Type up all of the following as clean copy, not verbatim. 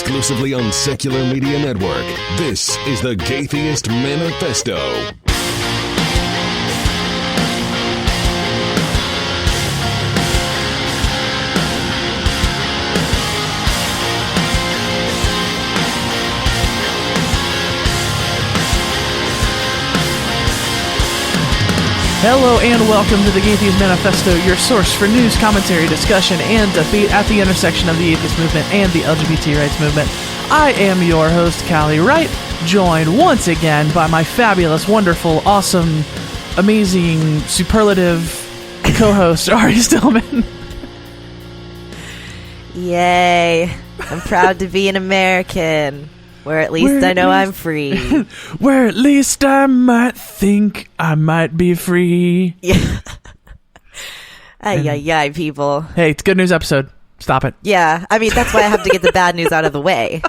exclusively on Secular Media Network. This is the Gaytheist Manifesto. Hello and welcome to the Gaytheist Manifesto, your source for news, commentary, discussion, and debate at the intersection of the atheist movement and the LGBT rights movement. I am your host, Callie Wright, joined once again by my fabulous, wonderful, awesome, amazing, superlative co-host, Ari Stillman. Yay. I'm proud to be an American. Where at least I know I'm free. Where at least I might think I might be free. Yeah. Ay, people. Hey, it's a good news episode. Stop it. Yeah, I mean, that's why I have to get the bad news out of the way.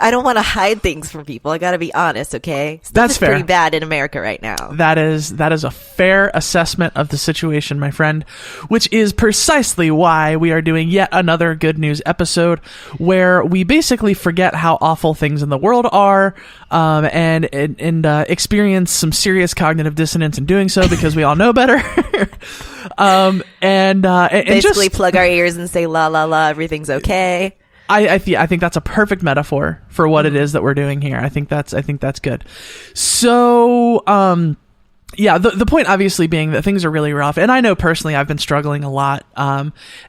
I don't want to hide things from people. I got to be honest, okay? That's fair. Pretty bad in America right now. That is a fair assessment of the situation, my friend, which is precisely why we are doing yet another good news episode where we basically forget how awful things in the world are and experience some serious cognitive dissonance in doing so because we all know better. And basically just plug our ears and say la la la, everything's okay. I think that's a perfect metaphor for what it is that we're doing here. I think that's good. So, yeah, the point obviously being that things are really rough. And I know personally I've been struggling a lot,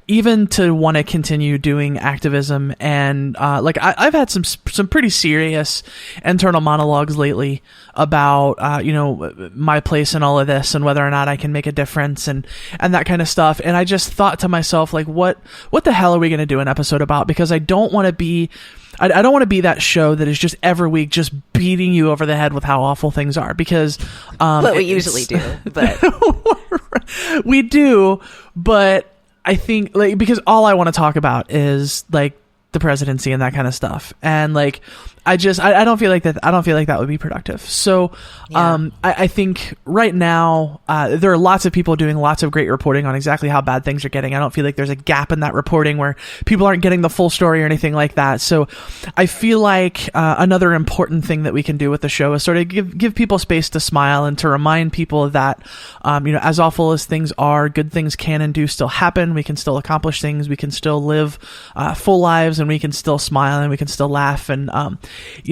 even to want to continue doing activism. And, I've had some pretty serious internal monologues lately about, my place in all of this and whether or not I can make a difference and that kind of stuff. And I just thought to myself, like, what the hell are we going to do an episode about? Because I don't want to be that show that is just every week just beating you over the head with how awful things are, because what we usually do, but we do, but I think because all I want to talk about is like the presidency and that kind of stuff, and like I don't feel like that would be productive. So yeah. I think right now there are lots of people doing lots of great reporting on exactly how bad things are getting. I don't feel like there's a gap in that reporting where people aren't getting the full story or anything like that. So I feel like another important thing that we can do with the show is sort of give people space to smile and to remind people that as awful as things are, good things can and do still happen. We can still accomplish things. We can still live full lives, and we can still smile and we can still laugh. And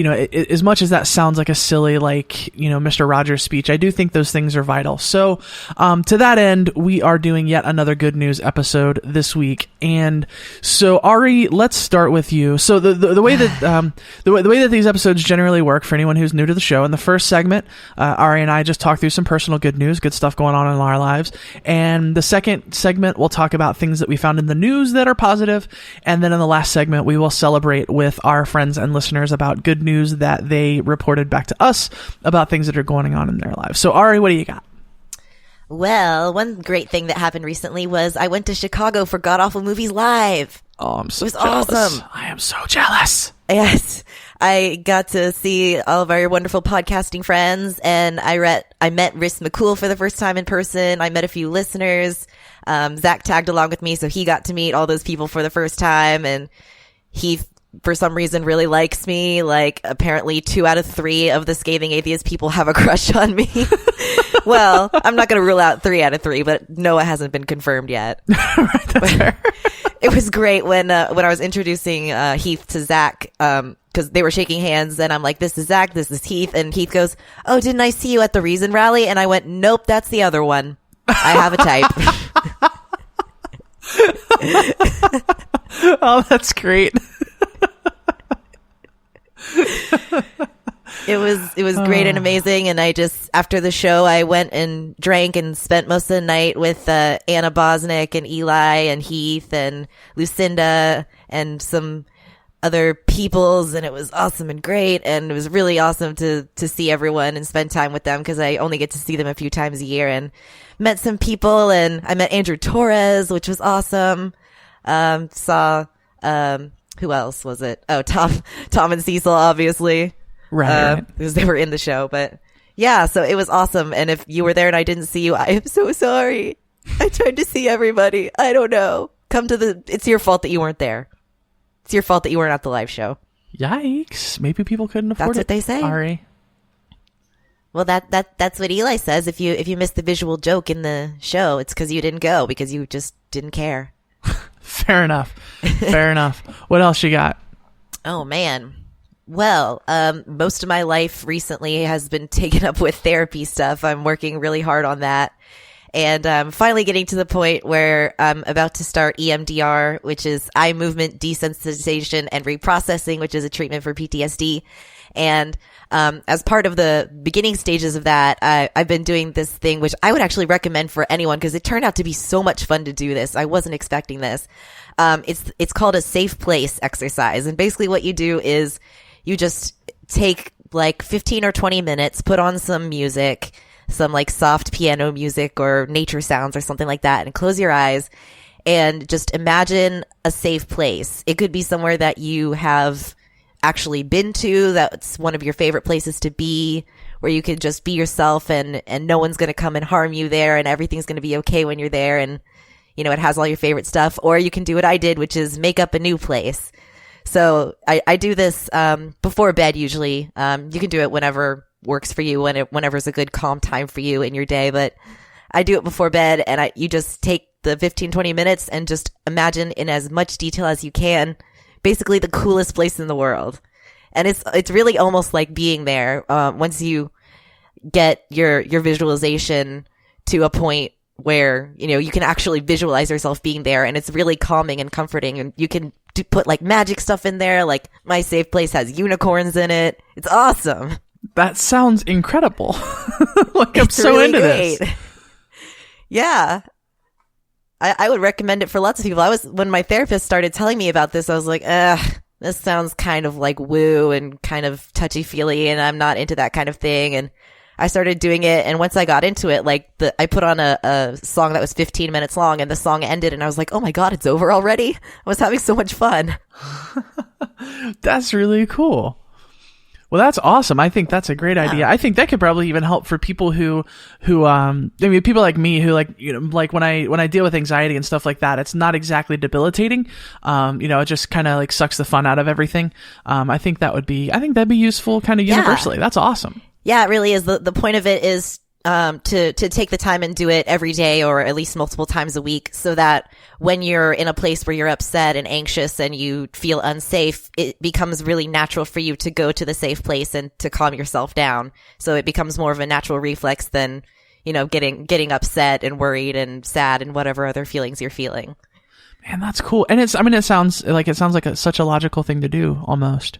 as much as that sounds like a silly, Mr. Rogers speech, I do think those things are vital. So, to that end, we are doing yet another good news episode this week. And so, Ari, let's start with you. So the way that, the way that these episodes generally work for anyone who's new to the show, in the first segment, Ari and I just talk through some personal good news, good stuff going on in our lives. And the second segment, we'll talk about things that we found in the news that are positive. And then in the last segment, we will celebrate with our friends and listeners about good news that they reported back to us about things that are going on in their lives. So, Ari, what do you got? Well, one great thing that happened recently was I went to Chicago for God Awful Movies Live. Oh, I'm so jealous. Awesome. I am so jealous. Yes. I got to see all of our wonderful podcasting friends, and I met Riss McCool for the first time in person. I met a few listeners. Zach tagged along with me, so he got to meet all those people for the first time, and he, for some reason, really likes me. Like, apparently 2 out of 3 of the Scathing Atheist people have a crush on me. Well, I'm not going to rule out 3 out of 3, but no, it hasn't been confirmed yet. Right, that's fair. It was great when I was introducing Heath to Zach, because they were shaking hands, and I'm like, this is Zach, this is Heath, and Heath goes, oh, didn't I see you at the Reason rally? And I went, nope, that's the other one. I have a type. Oh, that's great. It was great and amazing, and I just, after the show, I went and drank and spent most of the night with Anna Bosnick and Eli and Heath and Lucinda and some other peoples, and it was awesome and great, and it was really awesome to see everyone and spend time with them, because I only get to see them a few times a year, and met some people, and I met Andrew Torres, which was awesome. Saw who else was it? Oh, Tom and Cecil, obviously. Right. Because they were in the show, but yeah, so it was awesome. And if you were there and I didn't see you, I am so sorry. I tried to see everybody. I don't know. It's your fault that you weren't there. It's your fault that you weren't at the live show. Yikes. Maybe people couldn't afford it. That's what they say. Ari. Well, that's what Eli says. If you missed the visual joke in the show, it's because you didn't go, because you just didn't care. Fair enough. Fair enough. What else you got? Oh, man. Well, most of my life recently has been taken up with therapy stuff. I'm working really hard on that. And I'm finally getting to the point where I'm about to start EMDR, which is eye movement desensitization and reprocessing, which is a treatment for PTSD. And as part of the beginning stages of that, I've been doing this thing, which I would actually recommend for anyone because it turned out to be so much fun to do this. I wasn't expecting this. It's called a safe place exercise. And basically what you do is you just take like 15 or 20 minutes, put on some music, some like soft piano music or nature sounds or something like that, and close your eyes and just imagine a safe place. It could be somewhere that you have actually been to, that's one of your favorite places to be, where you can just be yourself and no one's going to come and harm you there, and everything's going to be okay when you're there, and you know, it has all your favorite stuff. Or you can do what I did, which is make up a new place. So I do this before bed usually. You can do it whenever works for you, whenever's a good calm time for you in your day, but I do it before bed, and you just take the 15-20 minutes and just imagine in as much detail as you can basically the coolest place in the world. And it's really almost like being there once you get your visualization to a point where, you know, you can actually visualize yourself being there, and it's really calming and comforting. And you can put like magic stuff in there, like my safe place has unicorns in it. It's awesome. That sounds incredible. Like, I'm so really into great. this. Yeah. I would recommend it for lots of people. When my therapist started telling me about this, I was like, this sounds kind of like woo and kind of touchy-feely, and I'm not into that kind of thing. And I started doing it, and once I got into it, like I put on a song that was 15 minutes long, and the song ended, and I was like, oh my God, it's over already? I was having so much fun. That's really cool. Well, that's awesome. I think that's a great idea. I think that could probably even help for people who I mean, people like me who, like, you know, like when I deal with anxiety and stuff like that, it's not exactly debilitating. You know, it just kind of like sucks the fun out of everything. I think that'd be useful kind of universally. That's awesome. Yeah, it really is. The point of it is to take the time and do it every day, or at least multiple times a week, so that when you're in a place where you're upset and anxious and you feel unsafe, it becomes really natural for you to go to the safe place and to calm yourself down. So it becomes more of a natural reflex than, you know, getting upset and worried and sad and whatever other feelings you're feeling. Man, that's cool. And it sounds like such a logical thing to do almost.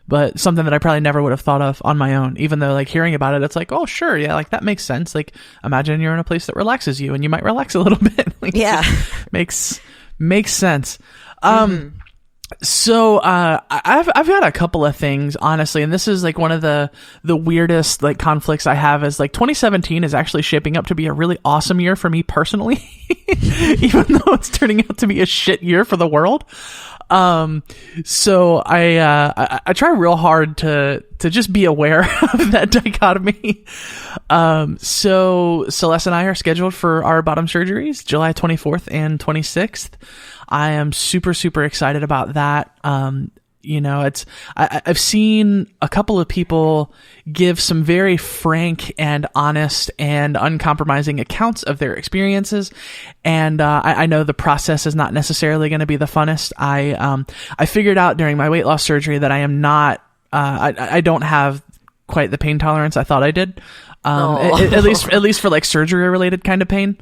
But something that I probably never would have thought of on my own, even though, like, hearing about it, it's like, oh, sure, yeah, like, that makes sense. Like, imagine you're in a place that relaxes you, and you might relax a little bit. Like, yeah. Makes sense. So, I've got a couple of things, honestly, and this is like one of the weirdest like conflicts I have is like 2017 is actually shaping up to be a really awesome year for me personally, even though it's turning out to be a shit year for the world. So I try real hard to just be aware of that dichotomy. So Celeste and I are scheduled for our bottom surgeries, July 24th and 26th. I am super, super excited about that. You know, I've seen a couple of people give some very frank and honest and uncompromising accounts of their experiences. And, I know the process is not necessarily going to be the funnest. I figured out during my weight loss surgery that I am not, I don't have quite the pain tolerance I thought I did. At least for like surgery related kind of pain.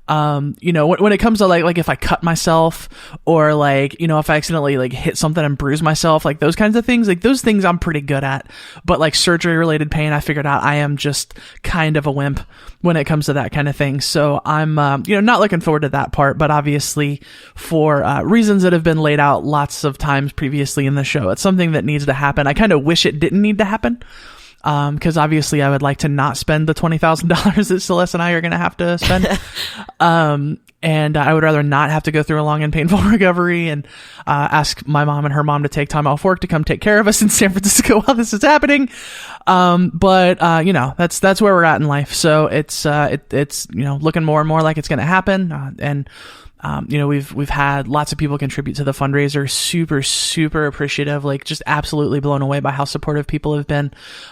You know, when it comes to like if I cut myself or like, you know, if I accidentally like hit something and bruise myself, like those kinds of things, like those things I'm pretty good at. But like surgery related pain, I figured out I am just kind of a wimp when it comes to that kind of thing. So I'm, you know, not looking forward to that part, but obviously for reasons that have been laid out lots of times previously in the show, it's something that needs to happen. I kind of wish it didn't need to happen. Cause obviously I would like to not spend the $20,000 that Celeste and I are going to have to spend. And I would rather not have to go through a long and painful recovery and, ask my mom and her mom to take time off work to come take care of us in San Francisco while this is happening. But you know, that's where we're at in life. So it's, you know, looking more and more like it's going to happen. And We've had lots of people contribute to the fundraiser. Super, super appreciative. Like, just absolutely blown away by how supportive people have been.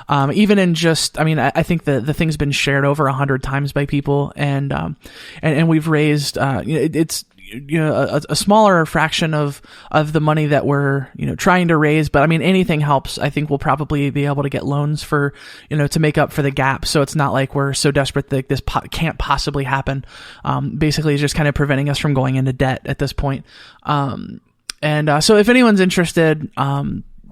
Even in just, I think the thing's been shared over 100 times by people, and we've raised, it's, a smaller fraction of the money that we're, trying to raise. But anything helps. I think we'll probably be able to get loans for, to make up for the gap. So it's not like we're so desperate that this can't possibly happen. Basically it's just kind of preventing us from going into debt at this point. So if anyone's interested,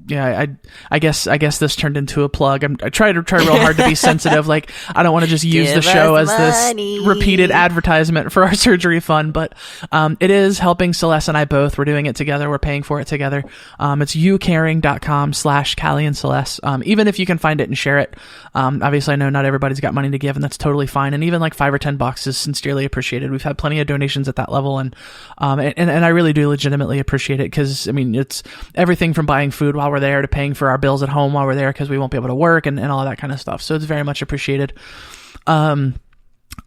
I guess this turned into a plug. I try real hard to be sensitive. Like, I don't want to just use the show as this repeated advertisement for our surgery fund, but it is helping Celeste and I both. We're doing it together. We're paying for it together. It's youcaring.com/Callie and Celeste. Even if you can find it and share it. Obviously I know not everybody's got money to give, and that's totally fine. And even like $5 or $10 is sincerely appreciated. We've had plenty of donations at that level, and I really do legitimately appreciate it, because it's everything from buying food while we're there to paying for our bills at home while we're there because we won't be able to work, and all of that kind of stuff. So it's very much appreciated. I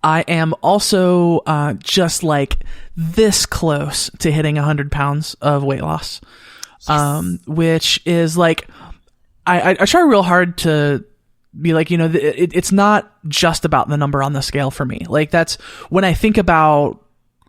am also just like this close to hitting 100 pounds of weight loss, which is like, I try real hard to be like, it's not just about the number on the scale for me. Like, that's when I think about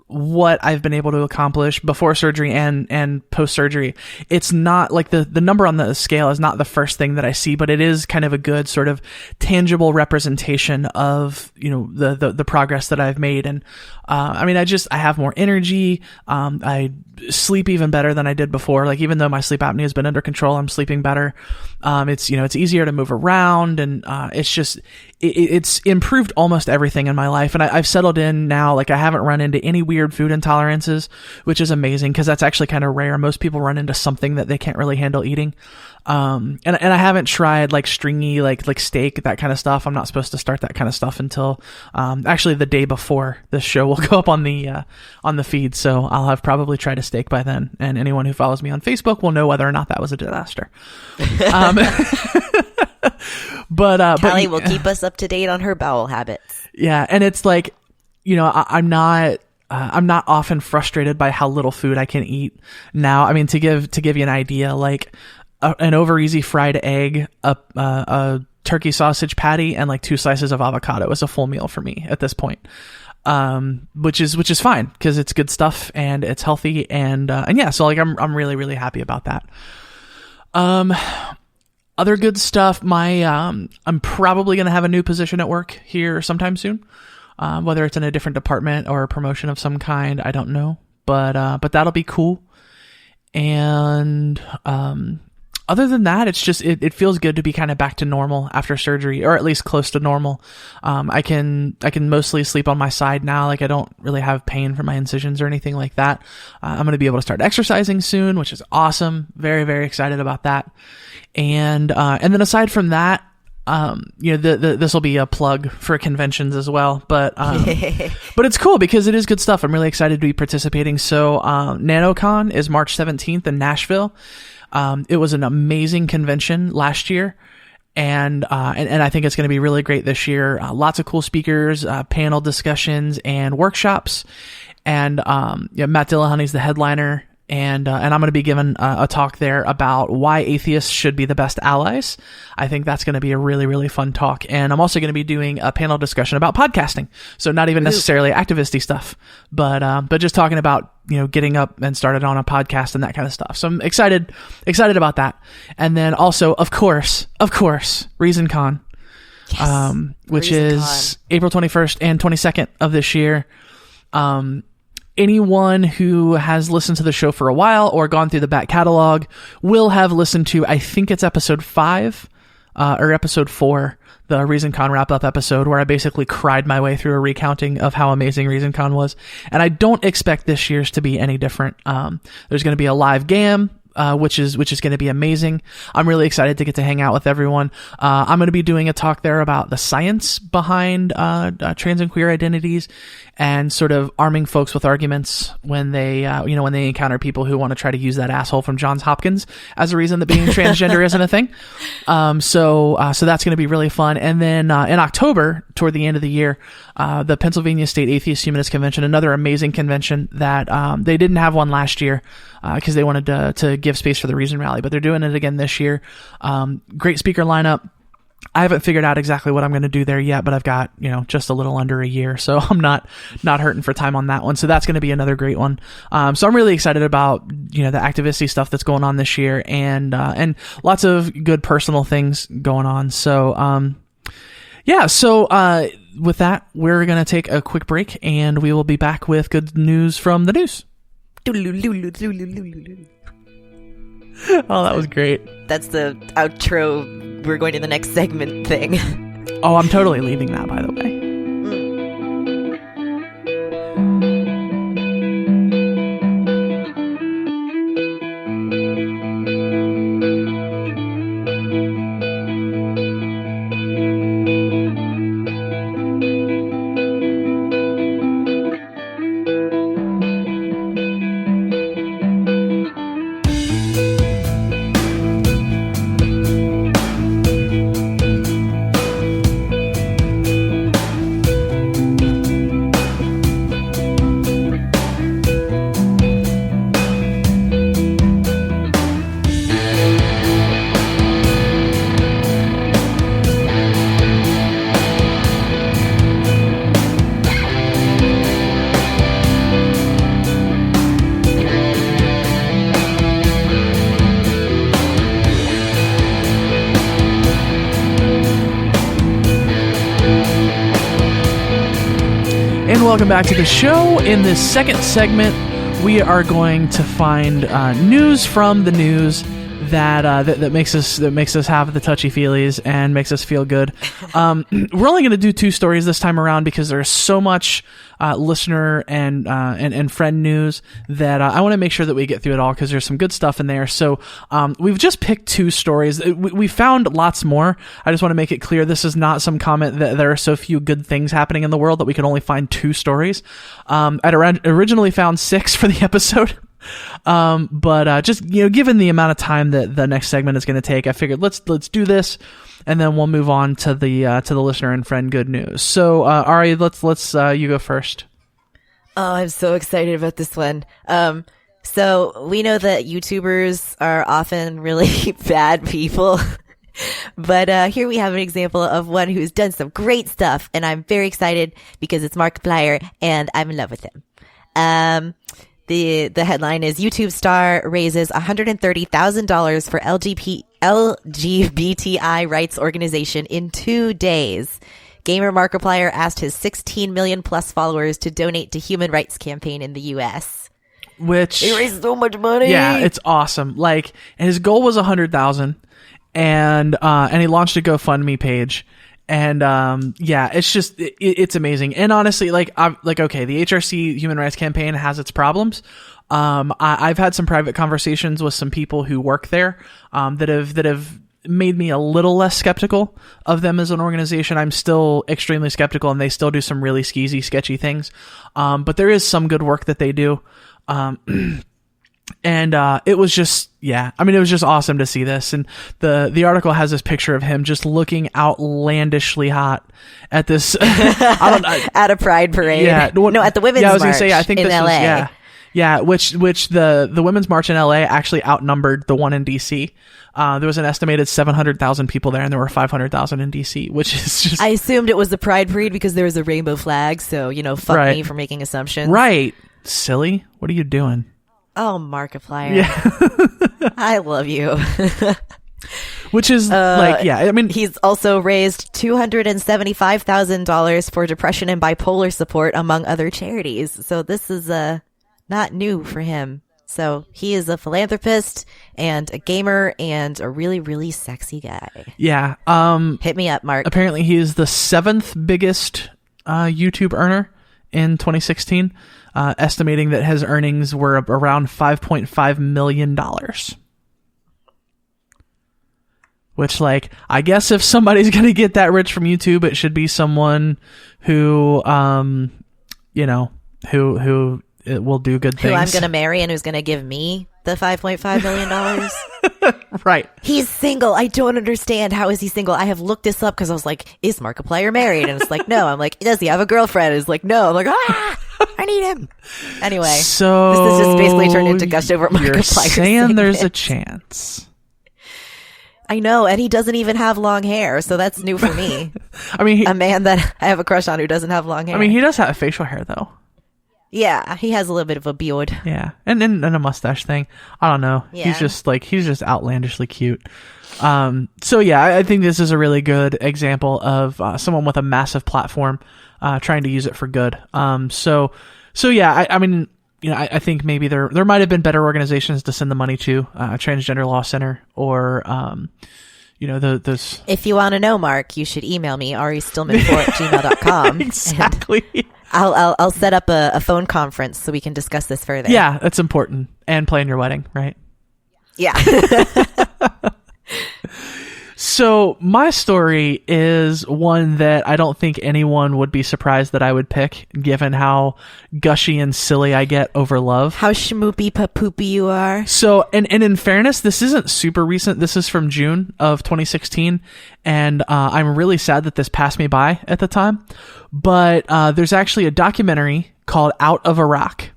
what I've been able to accomplish before surgery and post surgery. It's not like the number on the scale is not the first thing that I see, but it is kind of a good sort of tangible representation of, the progress that I've made. And, I have more energy. I sleep even better than I did before. Like, even though my sleep apnea has been under control, I'm sleeping better. It's easier to move around, and, it's improved almost everything in my life. And I've settled in now. Like, I haven't run into any weird food intolerances, which is amazing, because that's actually kind of rare. Most people run into something that they can't really handle eating. And I haven't tried like stringy, like steak, that kind of stuff. I'm not supposed to start that kind of stuff until, actually the day before this show will go up on the feed. So I'll have probably tried a steak by then. And anyone who follows me on Facebook will know whether or not that was a disaster. But Callie will keep us up to date on her bowel habits. Yeah. And it's like, I'm not often frustrated by how little food I can eat now. To give you an idea, like an over easy fried egg, a turkey sausage patty, and like 2 slices of avocado is a full meal for me at this point. Which is fine, because it's good stuff and it's healthy, and yeah, so like I'm really, really happy about that. Other good stuff. I'm probably going to have a new position at work here sometime soon. Whether it's in a different department or a promotion of some kind, I don't know, but that'll be cool. And, other than that, it's just, it feels good to be kind of back to normal after surgery, or at least close to normal. I can mostly sleep on my side now. Like, I don't really have pain from my incisions or anything like that. I'm going to be able to start exercising soon, which is awesome. Very, very excited about that. And then aside from that, this will be a plug for conventions as well, but it's cool because it is good stuff. I'm really excited to be participating. So, NanoCon is March 17th in Nashville. It was an amazing convention last year, and I think it's going to be really great this year. Lots of cool speakers, panel discussions, and workshops. And Matt Dillahunty's the headliner, and I'm going to be giving a talk there about why atheists should be the best allies. I think that's going to be a really, really fun talk. And I'm also going to be doing a panel discussion about podcasting. So not even necessarily activisty stuff, but just talking about, getting up and started on a podcast and that kind of stuff. So I'm excited about that. And then also, of course, ReasonCon, Yes. Which is April 21st and 22nd of this year. Anyone who has listened to the show for a while or gone through the back catalog will have listened to, I think it's episode 5 or episode 4, the ReasonCon wrap-up episode, where I basically cried my way through a recounting of how amazing ReasonCon was. And I don't expect this year's to be any different. There's going to be a live GAM, which is going to be amazing. I'm really excited to get to hang out with everyone. I'm going to be doing a talk there about the science behind trans and queer identities, and sort of arming folks with arguments when they, when they encounter people who want to try to use that asshole from Johns Hopkins as a reason that being transgender isn't a thing. So that's going to be really fun. And then in October, toward the end of the year, the Pennsylvania State Atheist Humanist Convention, another amazing convention that they didn't have one last year because they wanted to give space for the Reason Rally, but they're doing it again this year. Great speaker lineup. I haven't figured out exactly what I'm going to do there yet, but I've got, just a little under a year, so I'm not hurting for time on that one. So that's going to be another great one. So I'm really excited about, the activisty stuff that's going on this year and lots of good personal things going on. So, with that, we're going to take a quick break and we will be back with good news from the news. Oh, that was great. That's the outro. We're going to the next segment thing. Oh, I'm totally leaving that, by the way. Welcome back to the show. In this second segment, we are going to find news from the news that makes us have the touchy feelies and makes us feel good. We're only going to do 2 stories this time around because there's so much listener and friend news that I want to make sure that we get through it all because there's some good stuff in there. So we've just picked 2 stories. We found lots more. I just want to make it clear this is not some comment that there are so few good things happening in the world that we could only find 2 stories. I'd originally found 6 for the episode. But just given the amount of time that the next segment is going to take, I figured let's do this, and then we'll move on to the listener and friend good news. So Ari, let's you go first. Oh, I'm so excited about this one. So we know that YouTubers are often really bad people. But here we have an example of one who's done some great stuff, and I'm very excited because it's Markiplier, and I'm in love with him. The headline is YouTube star raises $130,000 for LGBTI rights organization in 2 days. Gamer Markiplier asked his 16 million plus followers to donate to human rights campaign in the U.S. Which he raised so much money. Yeah, it's awesome. Like, his goal was 100,000, and he launched a GoFundMe page. And, it's just, it's amazing. And honestly, okay, the HRC Human Rights Campaign has its problems. I've had some private conversations with some people who work there, that have made me a little less skeptical of them as an organization. I'm still extremely skeptical, and they still do some really skeezy, sketchy things. But there is some good work that they do. And it was just, it was just awesome to see this. And the article has this picture of him just looking outlandishly hot at this at a pride parade. Yeah, no, at the women's march. I was going to say, I think in this LA. Which the women's march in LA actually outnumbered the one in DC. There was an estimated 700,000 people there, and there were 500,000 in DC, which is just. I assumed it was the pride parade because there was a rainbow flag. So fuck me for making assumptions. Right, silly. What are you doing? Oh, Markiplier. Yeah. I love you. Which is he's also raised $275,000 for depression and bipolar support among other charities. So this is not new for him. So he is a philanthropist and a gamer and a really, really sexy guy. Yeah. Hit me up, Mark. Apparently he is the 7th biggest YouTube earner in 2016. Estimating that his earnings were around $5.5 million. Which, I guess if somebody's going to get that rich from YouTube, it should be someone who, who will do good things. Who I'm going to marry and who's going to give me the $5.5 million. Right. He's single. I don't understand. How is he single? I have looked this up because I was like, is Markiplier married? And it's like, no. I'm like, does he have a girlfriend? It's like, no. I'm like, I need him. Anyway, so this has just basically turned into gush over Markiplier. You're saying there's a chance. I know, and he doesn't even have long hair, so that's new for me. I mean, a man that I have a crush on who doesn't have long hair. I mean, he does have facial hair, though. Yeah, he has a little bit of a beard. Yeah, and a mustache thing. I don't know. Yeah. He's just outlandishly cute. So yeah, I think this is a really good example of someone with a massive platform trying to use it for good. So yeah, I mean, I think maybe there might have been better organizations to send the money to, Transgender Law Center or those. If you want to know, Mark, you should email me aristillman4@gmail.com. Exactly. I'll set up a phone conference so we can discuss this further. Yeah, that's important. And plan your wedding, right? Yeah. So my story is one that I don't think anyone would be surprised that I would pick, given how gushy and silly I get over love. How schmoopy papoopy you are. So, and in fairness, this isn't super recent. This is from June of 2016, and I'm really sad that this passed me by at the time. But there's actually a documentary called Out of Iraq,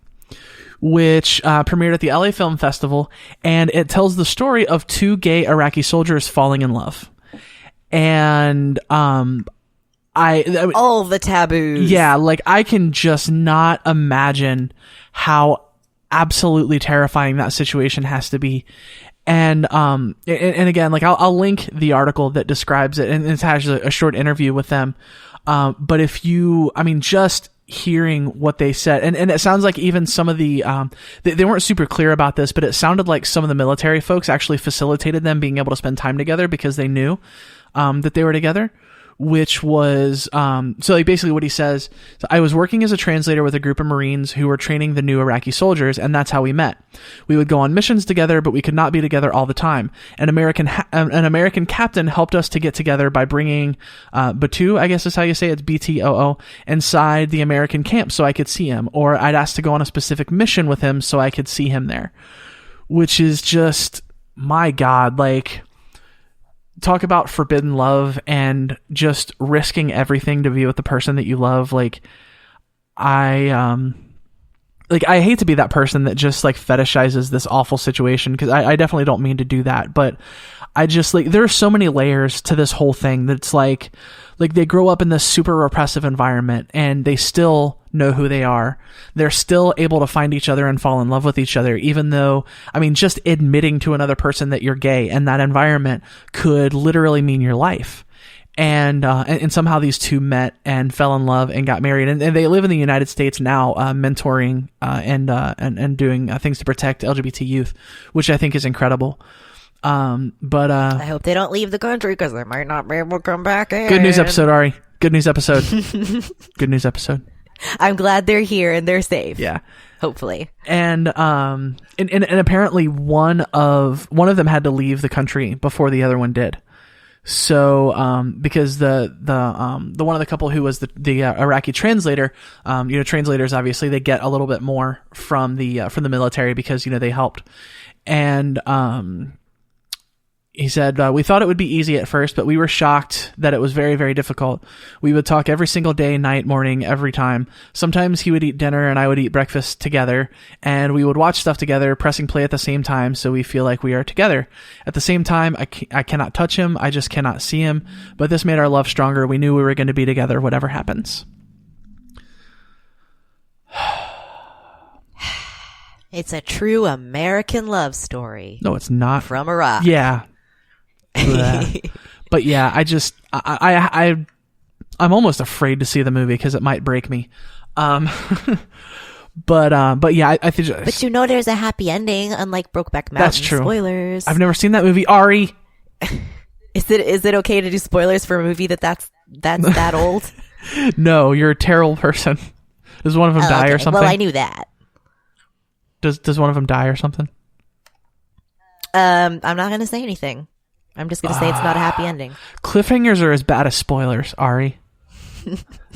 which premiered at the LA Film Festival, and it tells the story of two gay Iraqi soldiers falling in love. And all the taboos. Yeah, like I can just not imagine how absolutely terrifying that situation has to be. And again, like I'll link the article that describes it, and it has a short interview with them. But just hearing what they said, and it sounds like even some of the they weren't super clear about this, but it sounded like some of the military folks actually facilitated them being able to spend time together because they knew that they were together, which was so like basically what he says, so I was working as a translator with a group of Marines who were training the new Iraqi soldiers, and that's how we met. We would go on missions together, but we could not be together all the time. An American captain helped us to get together by bringing Batu, I guess is how you say it, it's BTOO, inside the American camp so I could see him, or I'd asked to go on a specific mission with him so I could see him there, which is just, my God, like, talk about forbidden love and just risking everything to be with the person that you love. Like I hate to be that person that just like fetishizes this awful situation, because I definitely don't mean to do that, but I just like, there are so many layers to this whole thing that's like they grow up in this super repressive environment and they still know who they are. They're still able to find each other and fall in love with each other, even though, I mean, just admitting to another person that you're gay in that environment could literally mean your life. And somehow these two met and fell in love and got married, and they live in the United States now, mentoring and doing things to protect LGBT youth, which I think is incredible. But I hope they don't leave the country because they might not be able to come back in. Good news episode, Ari. Good news episode. Good news episode. I'm glad they're here and they're safe. Yeah. Hopefully. And apparently one of them had to leave the country before the other one did. So, because the one of the couple who was the Iraqi translator, translators, obviously they get a little bit more from the military because, they helped. And, he said, we thought it would be easy at first, but we were shocked that it was very, very difficult. We would talk every single day, night, morning, every time. Sometimes he would eat dinner and I would eat breakfast together, and we would watch stuff together, pressing play at the same time so we feel like we are together. At the same time, I cannot touch him. I just cannot see him. But this made our love stronger. We knew we were going to be together, whatever happens. It's a true American love story. No, it's not. From Iraq. Yeah. But yeah, I'm almost afraid to see the movie because it might break me. But yeah, I think. But there's a happy ending, unlike Brokeback Mountain. That's true. Spoilers. I've never seen that movie, Ari. Is it okay to do spoilers for a movie that's that old? No, you're a terrible person. Does one of them die or something? Well, I knew that. Does one of them die or something? I'm not going to say anything. I'm just going to say it's not a happy ending. Cliffhangers are as bad as spoilers, Ari.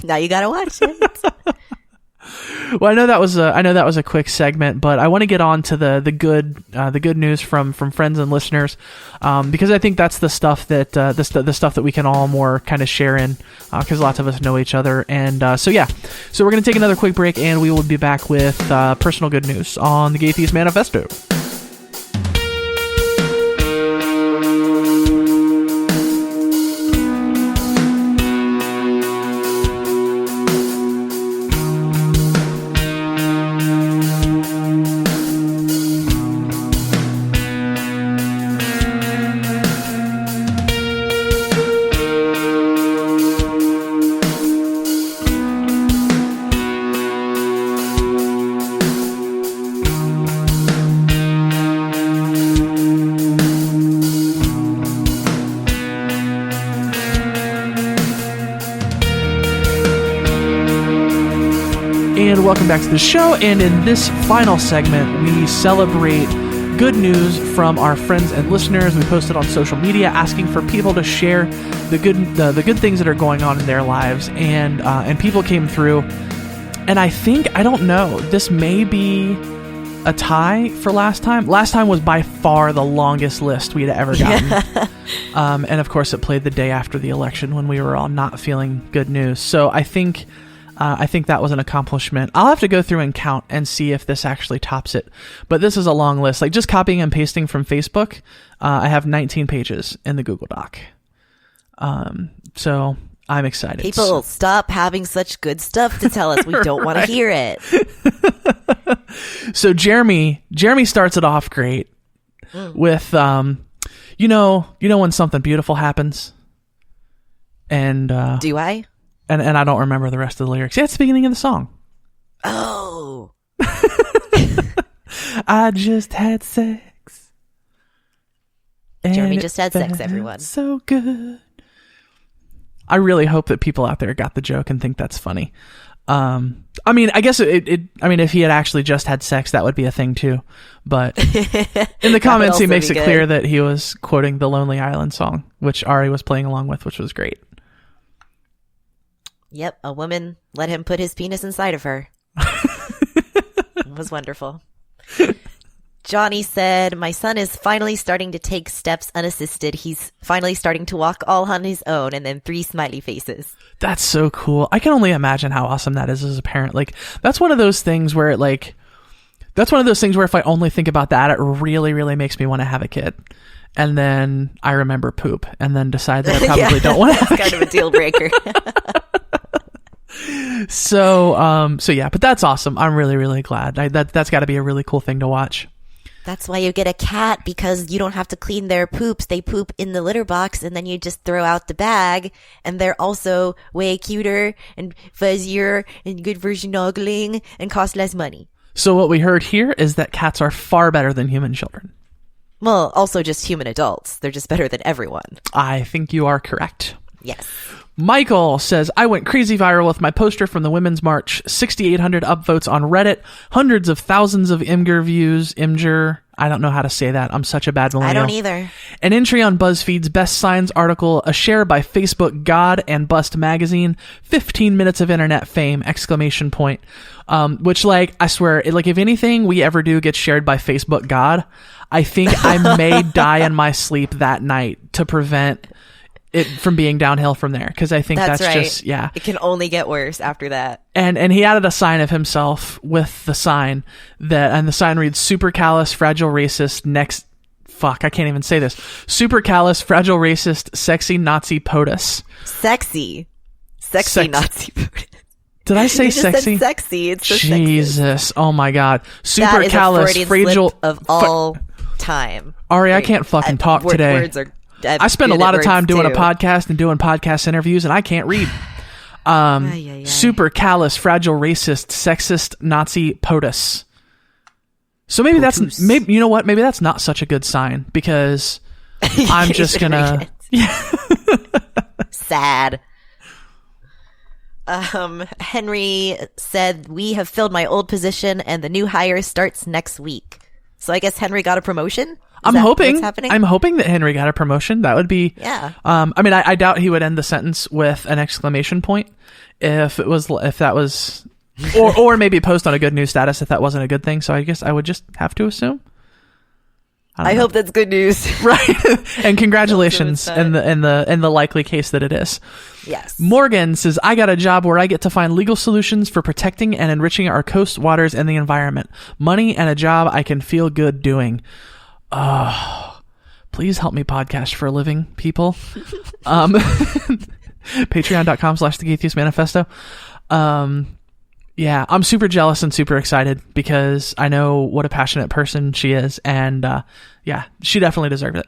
Now you got to watch it. Well, I know that was a quick segment, but I want to get on to the good news from friends and listeners, because I think that's the stuff that the stuff that we can all more kind of share in, because lots of us know each other, and so we're gonna take another quick break, and we will be back with personal good news on the Gaytheist Manifesto. And welcome back to the show, and in this final segment, we celebrate good news from our friends and listeners. We posted on social media asking for people to share the good things that are going on in their lives, and people came through. And I don't know, this may be a tie for last time. Last time was by far the longest list we'd ever gotten. And of course, it played the day after the election when we were all not feeling good news. So I think that was an accomplishment. I'll have to go through and count and see if this actually tops it. But this is a long list. Like, just copying and pasting from Facebook, I have 19 pages in the Google Doc. So I'm excited. People, stop having such good stuff to tell us. We don't want to hear it. So Jeremy starts it off great with, you know when something beautiful happens? And do I? And I don't remember the rest of the lyrics. Yeah, it's the beginning of the song. Oh. I just had sex. Jeremy just had sex, everyone. So good. I really hope that people out there got the joke and think that's funny. I mean, I guess if he had actually just had sex, that would be a thing too. But in the comments, he makes it clear that he was quoting the Lonely Island song, which Ari was playing along with, which was great. Yep, a woman let him put his penis inside of her. It was wonderful. Johnny said, my son is finally starting to take steps unassisted. He's finally starting to walk all on his own, and then 3 smiley faces. That's so cool. I can only imagine how awesome that is as a parent. Like, that's one of those things where if I only think about that, it really, really makes me want to have a kid. And then I remember poop and then decide that I probably don't want to have a kid. It's kind of a deal breaker. So yeah, but that's awesome. I'm really, really glad. That's got to be a really cool thing to watch. That's why you get a cat, because you don't have to clean their poops. They poop in the litter box, and then you just throw out the bag, and they're also way cuter and fuzzier and good for snuggling and cost less money. So what we heard here is that cats are far better than human children. Well, also just human adults. They're just better than everyone. I think you are correct. Yes. Michael says, I went crazy viral with my poster from the Women's March. 6,800 upvotes on Reddit. Hundreds of thousands of Imgur views. Imgur. I don't know how to say that. I'm such a bad millennial. I don't either. An entry on BuzzFeed's Best Signs article. A share by Facebook God and Bust Magazine. 15 minutes of internet fame! ! Which, like, I swear, if anything we ever do gets shared by Facebook God, I think I may die in my sleep that night to prevent it from being downhill from there, because I think that's right. just, yeah. It can only get worse after that. And he added a sign of himself with the sign and the sign reads, I can't even say this. Super callous, fragile racist, sexy Nazi POTUS. Sexy Nazi POTUS. Did I say you just sexy? Said sexy. It's so Jesus. Sexy. Oh my God. Super that callous, is a fragile slip of all time. Ari, I can't fucking talk today. Words are, I spend a lot of time doing a podcast and doing podcast interviews, and I can't read. Super callous, fragile, racist, sexist, Nazi POTUS. So maybe that's maybe that's not such a good sign, because I'm just gonna sad. Henry said, we have filled my old position and the new hire starts next week. So I guess Henry got a promotion? I'm hoping that Henry got a promotion. That would be, yeah. I mean, I doubt he would end the sentence with an exclamation point if that was or maybe post on a good news status if that wasn't a good thing. So I guess I would just have to assume. I hope that's good news. Right. And congratulations in the likely case that it is. Yes. Morgan says, I got a job where I get to find legal solutions for protecting and enriching our coast, waters, and the environment. Money and a job I can feel good doing. Please help me podcast for a living, people. Patreon.com/The Manifesto. Yeah, I'm super jealous and super excited because I know what a passionate person she is. And yeah, she definitely deserved it.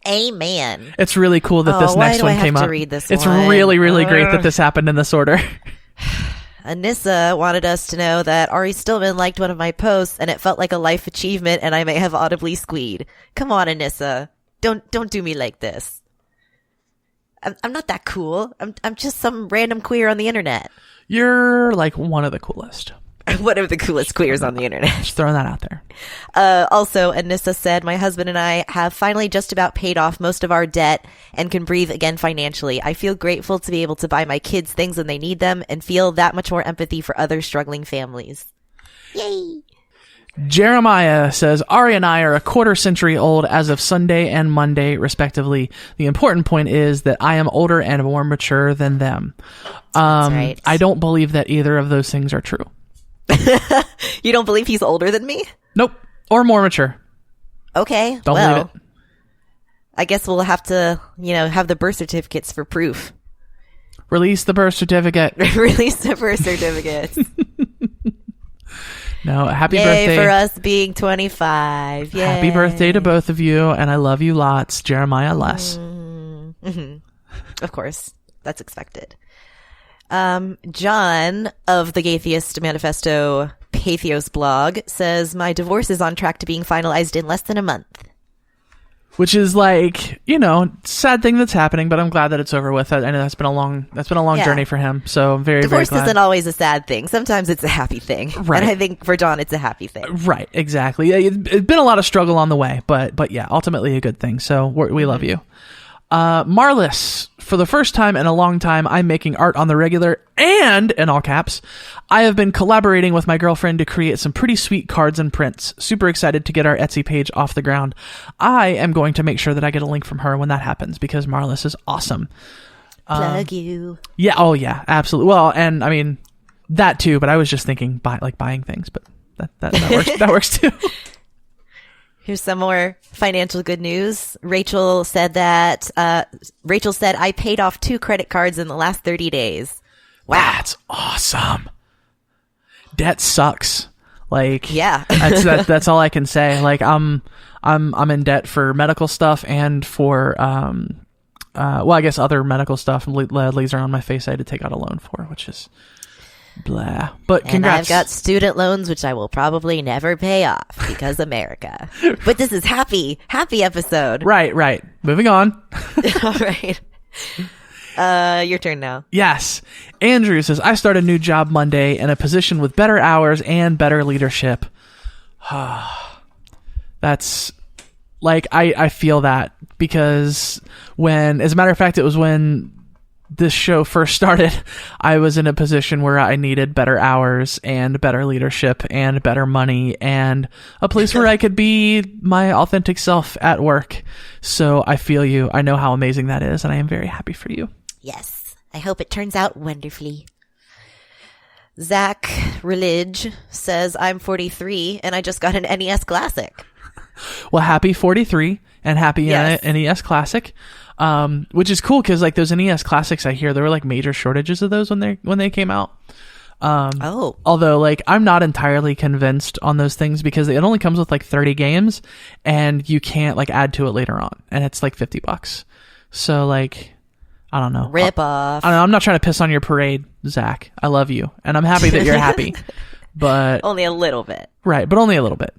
Amen. It's really cool that this next one came up. To read this it's one? really, really great that this happened in this order. Anissa wanted us to know that Ari Stillman liked one of my posts and it felt like a life achievement and I may have audibly squeed. Come on, Anissa. Don't do me like this. I'm not that cool. I'm just some random queer on the internet. You're like one of the coolest. One of the coolest queers on the internet. Just throwing that out there. Also, Anissa said, my husband and I have finally just about paid off most of our debt and can breathe again financially. I feel grateful to be able to buy my kids things when they need them and feel that much more empathy for other struggling families. Yay! Jeremiah says, Ari and I are a quarter century old as of Sunday and Monday, respectively. The important point is that I am older and more mature than them. That's right. I don't believe that either of those things are true. You don't believe he's older than me? Nope. Or more mature. Okay. Don't believe it. I guess we'll have to, have the birth certificates for proof. Release the birth certificate. Release the birth certificates. No, happy Yay birthday. for us being 25. Yay. Happy birthday to both of you, and I love you lots. Jeremiah less. Mm-hmm. Of course. That's expected. John of the Gaytheist Manifesto Pathos blog says, my divorce is on track to being finalized in less than a month. Which is like, sad thing that's happening, but I'm glad that it's over with. I know that's been a long journey for him. So I'm very, divorce very glad. Isn't always a sad thing. Sometimes it's a happy thing. Right. And I think for John, it's a happy thing. Right. Exactly. It's been a lot of struggle on the way, but yeah, ultimately a good thing. So we love you. Marlis, for the first time in a long time, I'm making art on the regular and, in all caps, I have been collaborating with my girlfriend to create some pretty sweet cards and prints. Super excited to get our Etsy page off the ground. I am going to make sure that I get a link from her when that happens because Marlis is awesome. Plug you. Yeah. Oh yeah, absolutely. Well, and I mean that too, but I was just thinking buying things, but that works. That works too. Here's some more financial good news. Rachel said, I paid off 2 credit cards in the last 30 days. Wow. That's awesome. Debt sucks. Like, yeah, that's all I can say. Like, I'm in debt for medical stuff and for, I guess other medical stuff. Laser on my face I had to take out a loan for, which is blah. But congrats. And I've got student loans, which I will probably never pay off because America. But this is happy episode. Right. Moving on. All right. Your turn now. Yes. Andrew says, I start a new job Monday in a position with better hours and better leadership. That's like, I feel that because as a matter of fact, it was when this show first started, I was in a position where I needed better hours and better leadership and better money and a place where I could be my authentic self at work. So I feel you. I know how amazing that is, and I am very happy for you. Yes. I hope it turns out wonderfully. Zach Religion says, I'm 43 and I just got an NES Classic. Well, happy 43 and happy NES Classic. Which is cool because like those NES Classics, I hear there were like major shortages of those when they came out. Although like I'm not entirely convinced on those things because it only comes with like 30 games and you can't like add to it later on, and it's like $50. So like, I don't know. Rip off. I don't know, I'm not trying to piss on your parade, Zach. I love you and I'm happy that you're happy, but only a little bit. Right, but only a little bit.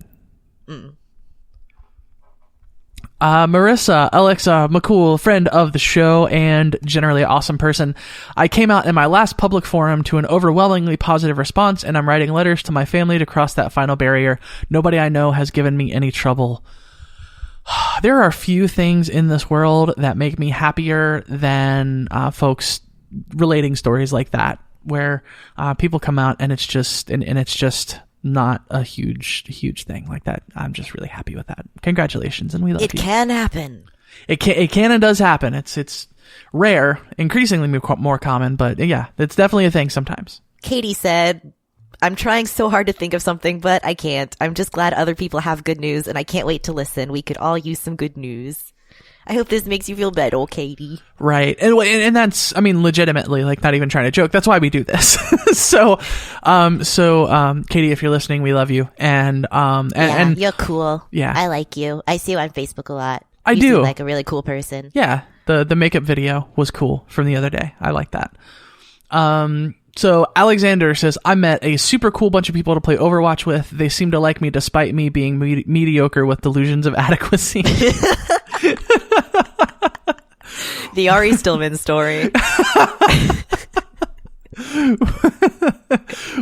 Marissa, Alexa McCool, friend of the show and generally awesome person. I came out in my last public forum to an overwhelmingly positive response, and I'm writing letters to my family to cross that final barrier. Nobody I know has given me any trouble. There are few things in this world that make me happier than folks relating stories like that where people come out and it's just and it's just not a huge thing like that. I'm just really happy with that. Congratulations, and we love you. It can happen. It can and does happen. It's rare, increasingly more common, but yeah, it's definitely a thing sometimes. Katie said, I'm trying so hard to think of something, but I can't. I'm just glad other people have good news, and I can't wait to listen. We could all use some good news. I hope this makes you feel better, Katie. Right. And that's, I mean, legitimately, like, not even trying to joke. That's why we do this. So, Katie, if you're listening, we love you. And you're cool. Yeah. I like you. I see you on Facebook a lot. I you do. seem like a really cool person. Yeah. The makeup video was cool from the other day. I like that. So Alexander says, I met a super cool bunch of people to play Overwatch with. They seem to like me despite me being mediocre with delusions of adequacy. The Ari Stillman story.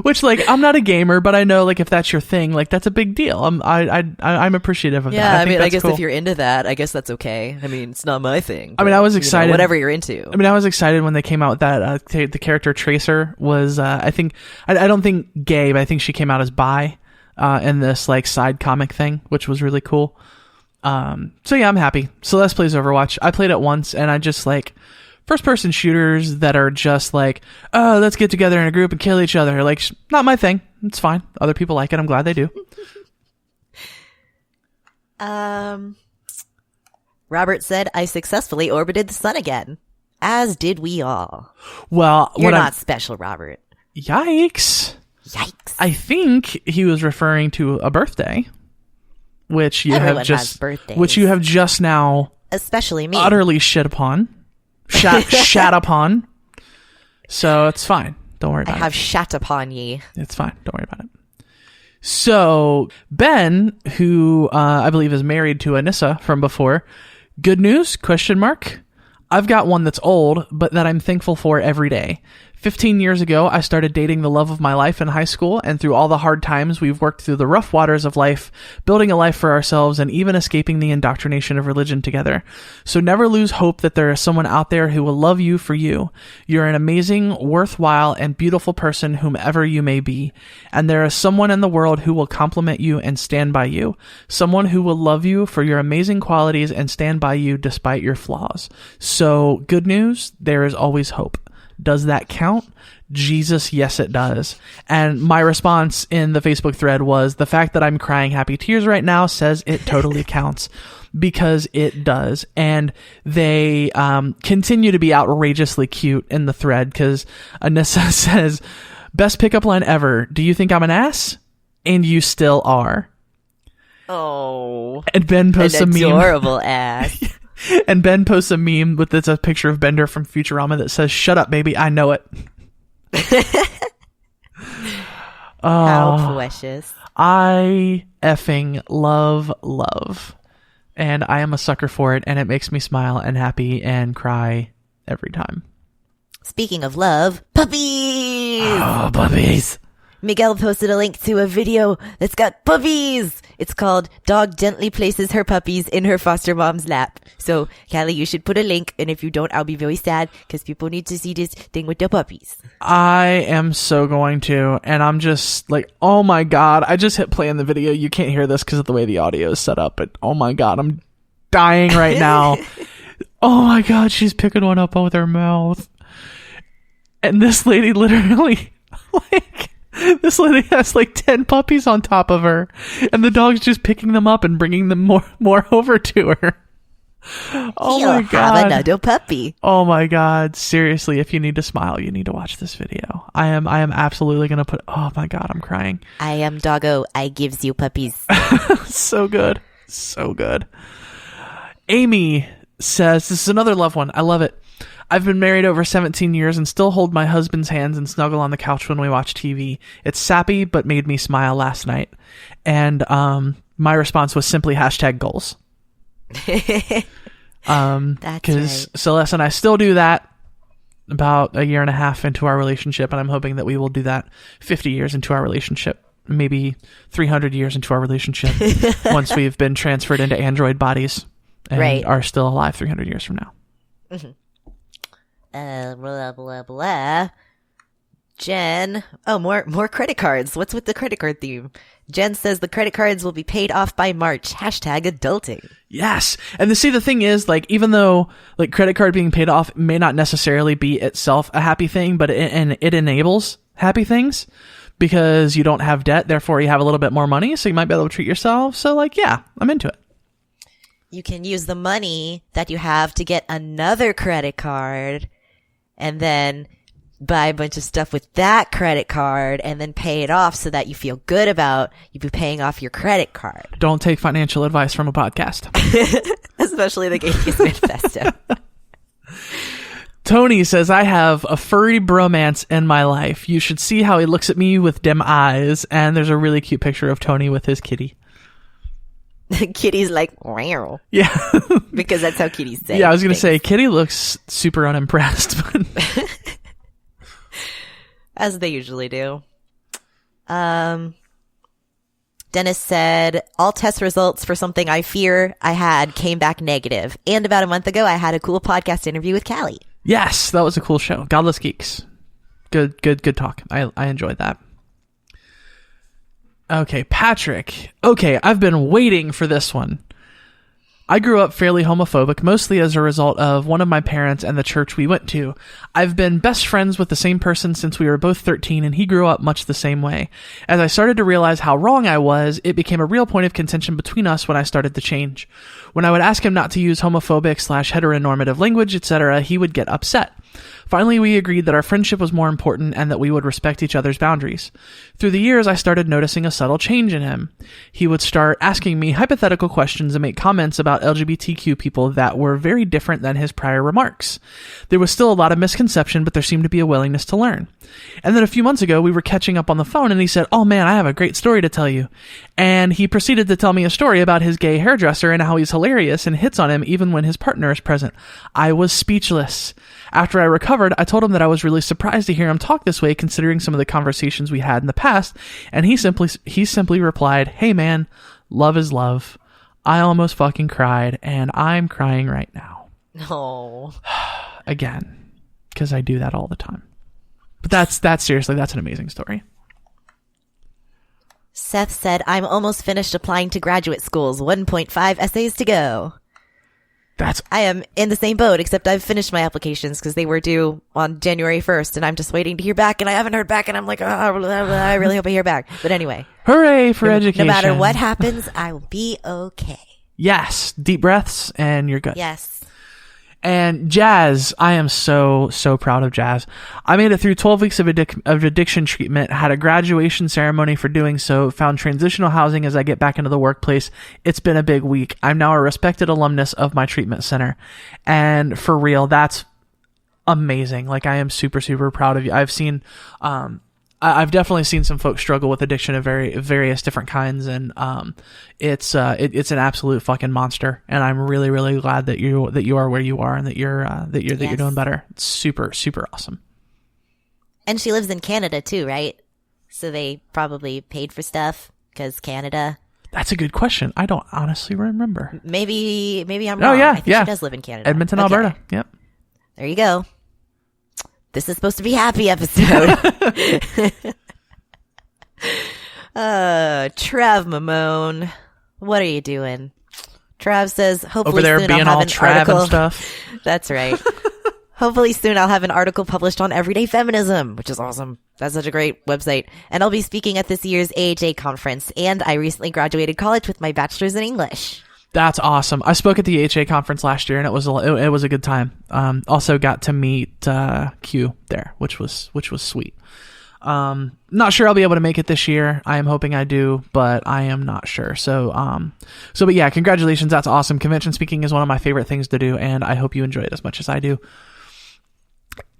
Which, like, I'm not a gamer, but I know, like, if that's your thing, like, that's a big deal. I'm appreciative of that. Yeah, I mean, I guess cool. if you're into that, I guess that's okay. I mean, it's not my thing. I mean, I was excited. Whatever you're into. I mean, I was excited when they came out with that. The character Tracer was, I don't think gay, but I think she came out as bi in this, like, side comic thing, which was really cool. So yeah, I'm happy. Celeste plays Overwatch. I played it once, and I just, like, first-person shooters that are just like, oh, let's get together in a group and kill each other. Like, not my thing. It's fine. Other people like it. I'm glad they do. Robert said, I successfully orbited the sun again. As did we all. Well, You're not special, Robert. Yikes. I think he was referring to a birthday, which you Everyone have has birthdays. which you have just now especially me. utterly shit upon. Shat upon. So it's fine. Don't worry about it. I have shat upon ye. It's fine. Don't worry about it. So Ben, who I believe is married to Anissa from before, good news? ? I've got one that's old, but that I'm thankful for every day. 15 years ago, I started dating the love of my life in high school, and through all the hard times, we've worked through the rough waters of life, building a life for ourselves, and even escaping the indoctrination of religion together. So never lose hope that there is someone out there who will love you for you. You're an amazing, worthwhile, and beautiful person, whomever you may be. And there is someone in the world who will compliment you and stand by you. Someone who will love you for your amazing qualities and stand by you despite your flaws. So, good news, there is always hope. Does that count? Jesus, yes, it does. And my response in the Facebook thread was, the fact that I'm crying happy tears right now says it totally counts, because it does. And they continue to be outrageously cute in the thread, because Anissa says, best pickup line ever. Do you think I'm an ass? And you still are. Oh. And Ben posts a meme. Adorable ass. And Ben posts a meme with a picture of Bender from Futurama that says, shut up, baby, I know it. How precious. I effing love. And I am a sucker for it, and it makes me smile and happy and cry every time. Speaking of love, puppies! Oh, puppies. Miguel posted a link to a video that's got puppies. It's called Dog Gently Places Her Puppies in Her Foster Mom's Lap. So, Callie, you should put a link, and if you don't, I'll be very sad, because people need to see this thing with the puppies. I am so going to, and I'm just like, oh my god, I just hit play in the video. You can't hear this because of the way the audio is set up, but oh my god, I'm dying right now. Oh my god, she's picking one up with her mouth. And this lady literally, like... This lady has like 10 puppies on top of her, and the dog's just picking them up and bringing them more over to her. Oh my god. Have another puppy. Oh my god. Seriously, if you need to smile, you need to watch this video. I am absolutely going to put, oh my god, I'm crying. I am doggo. I gives you puppies. So good. So good. Amy says, this is another love one. I love it. I've been married over 17 years and still hold my husband's hands and snuggle on the couch when we watch TV. It's sappy, but made me smile last night. And my response was simply #goals. That's Because right. Celeste and I still do that about a year and a half into our relationship, and I'm hoping that we will do that 50 years into our relationship. Maybe 300 years into our relationship once we've been transferred into android bodies and are still alive 300 years from now. Mm-hmm. Blah, blah, blah. Jen. Oh, more credit cards. What's with the credit card theme? Jen says the credit cards will be paid off by March. #adulting. Yes. And the thing is, like, even though like credit card being paid off may not necessarily be itself a happy thing, but it enables happy things because you don't have debt. Therefore you have a little bit more money. So you might be able to treat yourself. So like, yeah, I'm into it. You can use the money that you have to get another credit card and then buy a bunch of stuff with that credit card and then pay it off so that you feel good about you be paying off your credit card. Don't take financial advice from a podcast. Especially the Gaytheist Manifesto. Tony says, I have a furry bromance in my life. You should see how he looks at me with dim eyes. And there's a really cute picture of Tony with his kitty. Kitty's like, wow. Yeah. Because that's how kitties say. Yeah, I was going to say, Kitty looks super unimpressed. As they usually do. Dennis said, all test results for something I fear I had came back negative. And about a month ago, I had a cool podcast interview with Callie. Yes, that was a cool show. Godless Geeks. Good talk. I enjoyed that. Okay, Patrick. Okay, I've been waiting for this one. I grew up fairly homophobic, mostly as a result of one of my parents and the church we went to. I've been best friends with the same person since we were both 13, and he grew up much the same way. As I started to realize how wrong I was, it became a real point of contention between us when I started to change. When I would ask him not to use homophobic/heteronormative language, etc., he would get upset. Finally, we agreed that our friendship was more important and that we would respect each other's boundaries. Through the years, I started noticing a subtle change in him. He would start asking me hypothetical questions and make comments about LGBTQ people that were very different than his prior remarks. There was still a lot of misconception, but there seemed to be a willingness to learn. And then a few months ago, we were catching up on the phone and he said, "Oh man, I have a great story to tell you." And he proceeded to tell me a story about his gay hairdresser and how he's hilarious and hits on him even when his partner is present. I was speechless. After I recovered, I told him that I was really surprised to hear him talk this way considering some of the conversations we had in the past, and he simply replied, "Hey man, love is love. I almost fucking cried, and I'm crying right now." No. Again, because I do that all the time. But that's seriously, that's an amazing story. Seth said, I'm almost finished applying to graduate schools. 1.5 essays to go. I am in the same boat, except I've finished my applications because they were due on January 1st, and I'm just waiting to hear back, and I haven't heard back, and I'm like, oh, I really hope I hear back. But anyway. Hooray for education. No matter what happens, I will be okay. Yes. Deep breaths, and you're good. Yes. And Jazz, I am so proud of Jazz. I made it through 12 weeks of addiction treatment, had a graduation ceremony for doing so, found transitional housing as I get back into the workplace. It's been a big week. I'm now a respected alumnus of my treatment center. And for real, that's amazing. Like, I am super proud of you. I've definitely seen some folks struggle with addiction of various different kinds, and it's an absolute fucking monster. And I'm really glad that you are where you are and that you're doing better. It's super awesome. And she lives in Canada too, right? So they probably paid for stuff because Canada. That's a good question. I don't honestly remember. Maybe I'm wrong. Oh yeah, I think she does live in Canada. Edmonton, okay. Alberta. Yep. There you go. This is supposed to be a happy episode. Trav Mamone. What are you doing? Trav says, hopefully over there soon being I'll have all an Trav article. And stuff. That's right. Hopefully soon I'll have an article published on everyday feminism, which is awesome. That's such a great website. And I'll be speaking at this year's AHA conference. And I recently graduated college with my bachelor's in English. That's awesome. I spoke at the AHA conference last year, and it was a good time. Also got to meet Q there, which was sweet. Not sure I'll be able to make it this year. I am hoping I do, but I am not sure. But yeah, congratulations. That's awesome. Convention speaking is one of my favorite things to do, and I hope you enjoy it as much as I do.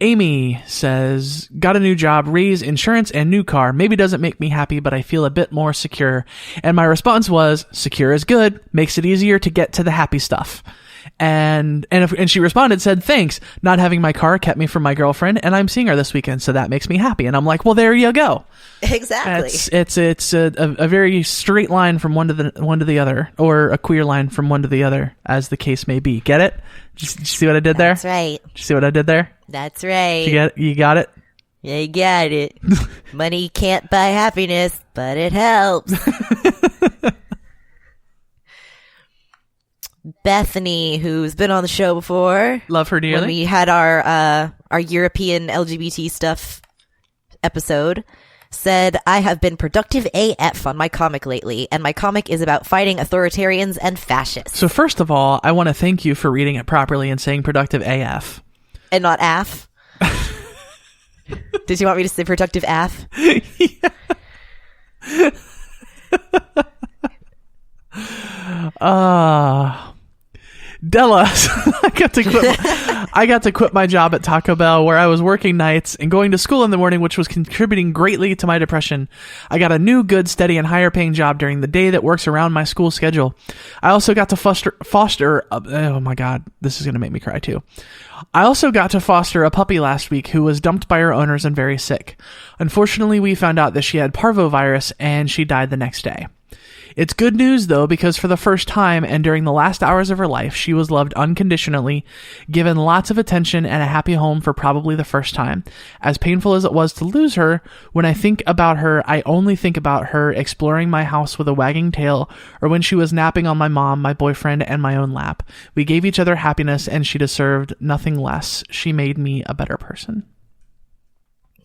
Amy says, got a new job, raise, insurance, and new car. Maybe doesn't make me happy, but I feel a bit more secure. And my response was, secure is good. Makes it easier to get to the happy stuff. And she responded, said, thanks. Not having my car kept me from my girlfriend, and I'm seeing her this weekend, so that makes me happy. And I'm like, well, there you go. Exactly. It's a very straight line from one to the other, or a queer line from one to the other, as the case may be. Get it? Did you see what I did there? That's right. Did you see what I did there? That's right. You got it? Yeah, you got it. Money can't buy happiness, but it helps. Bethany, who's been on the show before. Love her dearly. When we had our European LGBT stuff episode, said, I have been productive AF on my comic lately, and my comic is about fighting authoritarians and fascists. So first of all, I want to thank you for reading it properly and saying productive AF. And not AF? Did you want me to say productive AF? Della, I got to quit my job at Taco Bell, where I was working nights and going to school in the morning, which was contributing greatly to my depression. I got a new, good, steady, and higher paying job during the day that works around my school schedule. I also got to foster oh my god, this is going to make me cry too. I also got to foster a puppy last week who was dumped by her owners and very sick. Unfortunately, we found out that she had parvovirus and she died the next day. It's good news, though, because for the first time and during the last hours of her life, she was loved unconditionally, given lots of attention and a happy home for probably the first time. As painful as it was to lose her, when I think about her, I only think about her exploring my house with a wagging tail, or when she was napping on my mom, my boyfriend, and my own lap. We gave each other happiness, and she deserved nothing less. She made me a better person.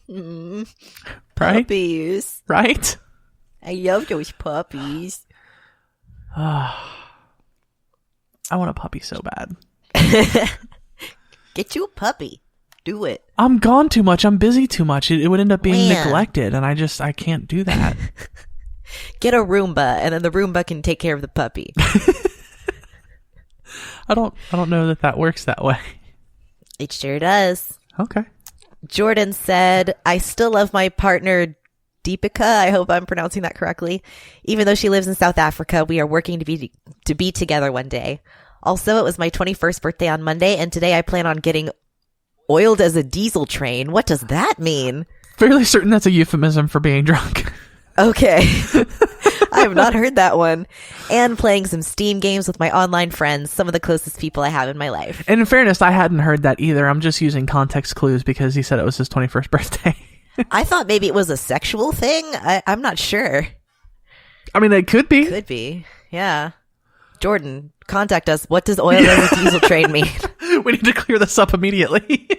Right? Puppies. Right? I love those puppies. I want a puppy so bad. Get you a puppy. Do it. I'm gone too much. I'm busy too much. It would end up being Man. neglected, and I can't do that. Get a Roomba, and then the Roomba can take care of the puppy. I don't know that works that way. It sure does. Okay. Jordan said, I still love my partner, Deepika. I hope I'm pronouncing that correctly. Even though she lives in South Africa, we are working to be together one day. Also, it was my 21st birthday on Monday, and today I plan on getting oiled as a diesel train. What does that mean? Fairly certain that's a euphemism for being drunk. Okay. I have not heard that one. And playing some Steam games with my online friends, some of the closest people I have in my life. And in fairness, I hadn't heard that either. I'm just using context clues because he said it was his 21st birthday. I thought maybe it was a sexual thing. I'm not sure. I mean, it could be. Could be. Yeah. Jordan, contact us. What does oil as a diesel train mean? We need to clear this up immediately.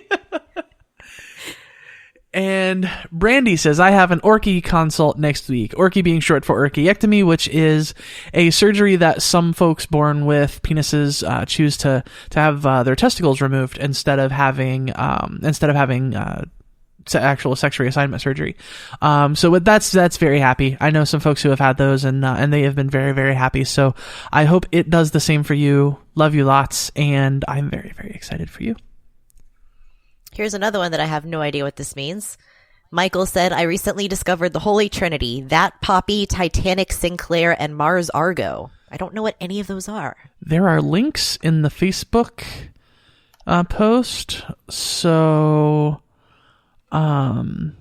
And Brandy says, I have an Orchi consult next week. Orchi being short for orchiectomy, which is a surgery that some folks born with penises choose to have their testicles removed instead of having actual sex reassignment surgery. So that's very happy. I know some folks who have had those and they have been very, very happy. So I hope it does the same for you. Love you lots. And I'm very, very excited for you. Here's another one that I have no idea what this means. Michael said, I recently discovered the Holy Trinity, That Poppy, Titanic, Sinclair, and Mars Argo. I don't know what any of those are. There are links in the Facebook post. So, That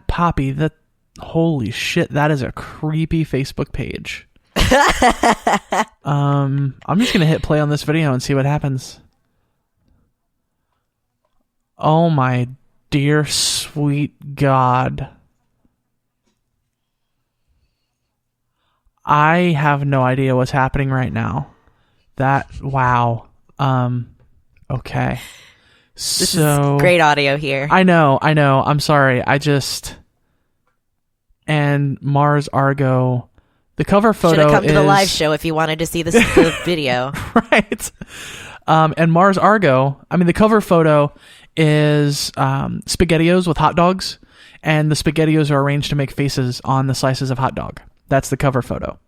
Poppy, holy shit, that is a creepy Facebook page. I'm just going to hit play on this video and see what happens. Oh my dear sweet God. I have no idea what's happening right now. Wow. Okay. This is great audio here. I know. I'm sorry. And Mars Argo. The cover photo should have come to the live show if you wanted to see the video. Right. And Mars Argo, I mean, the cover photo is SpaghettiOs with hot dogs, and the SpaghettiOs are arranged to make faces on the slices of hot dog. That's the cover photo.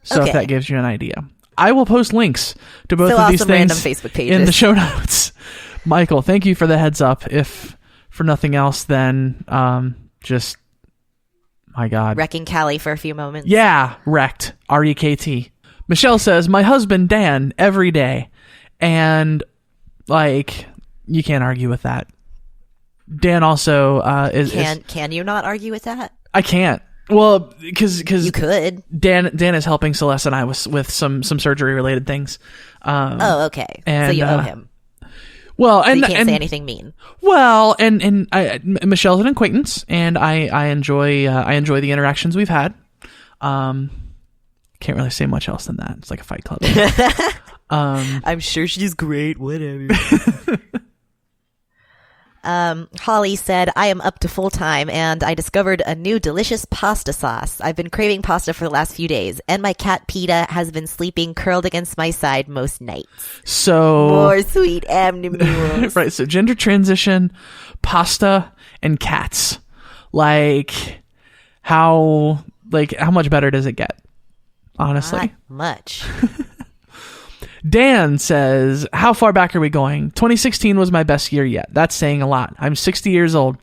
So if that gives you an idea. I will post links to both of these things random Facebook pages in the show notes. Michael, thank you for the heads up. If for nothing else, then just, my God. Wrecking Callie for a few moments. Yeah, wrecked. R-E-K-T. Michelle says, my husband, Dan, every day. And, you can't argue with that. Dan also Can you not argue with that? I can't. Well, because you could. Dan is helping Celeste and I with some surgery related things. Okay. And, so you owe him. Well, so you can't say anything mean. Well, and Michelle's an acquaintance, and I enjoy the interactions we've had. Can't really say much else than that. It's like a Fight Club. I'm sure she's great. Whatever. Holly said, I am up to full time and I discovered a new delicious pasta sauce. I've been craving pasta for the last few days, and my cat PETA has been sleeping curled against my side most nights. So more sweet animals. Right. So gender transition, pasta, and cats. Like how much better does it get? Honestly, not much. Dan says, how far back are we going? 2016 was my best year yet. That's saying a lot. I'm 60 years old.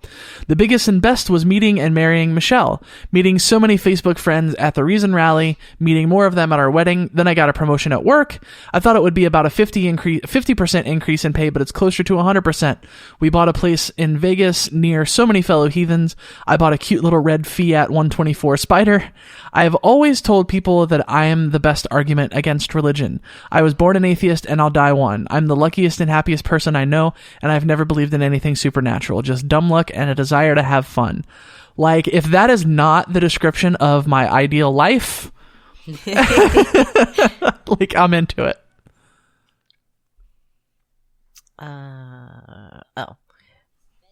The biggest and best was meeting and marrying Michelle, meeting so many Facebook friends at the Reason Rally, meeting more of them at our wedding. Then I got a promotion at work. I thought it would be about a 50% increase in pay, but it's closer to 100%. We bought a place in Vegas near so many fellow heathens. I bought a cute little red Fiat 124 Spider. I have always told people that I am the best argument against religion. I was born an atheist and I'll die one. I'm the luckiest and happiest person I know, and I've never believed in anything supernatural, just dumb luck and a desire to have fun. Like, if that is not the description of my ideal life, like, I'm into it.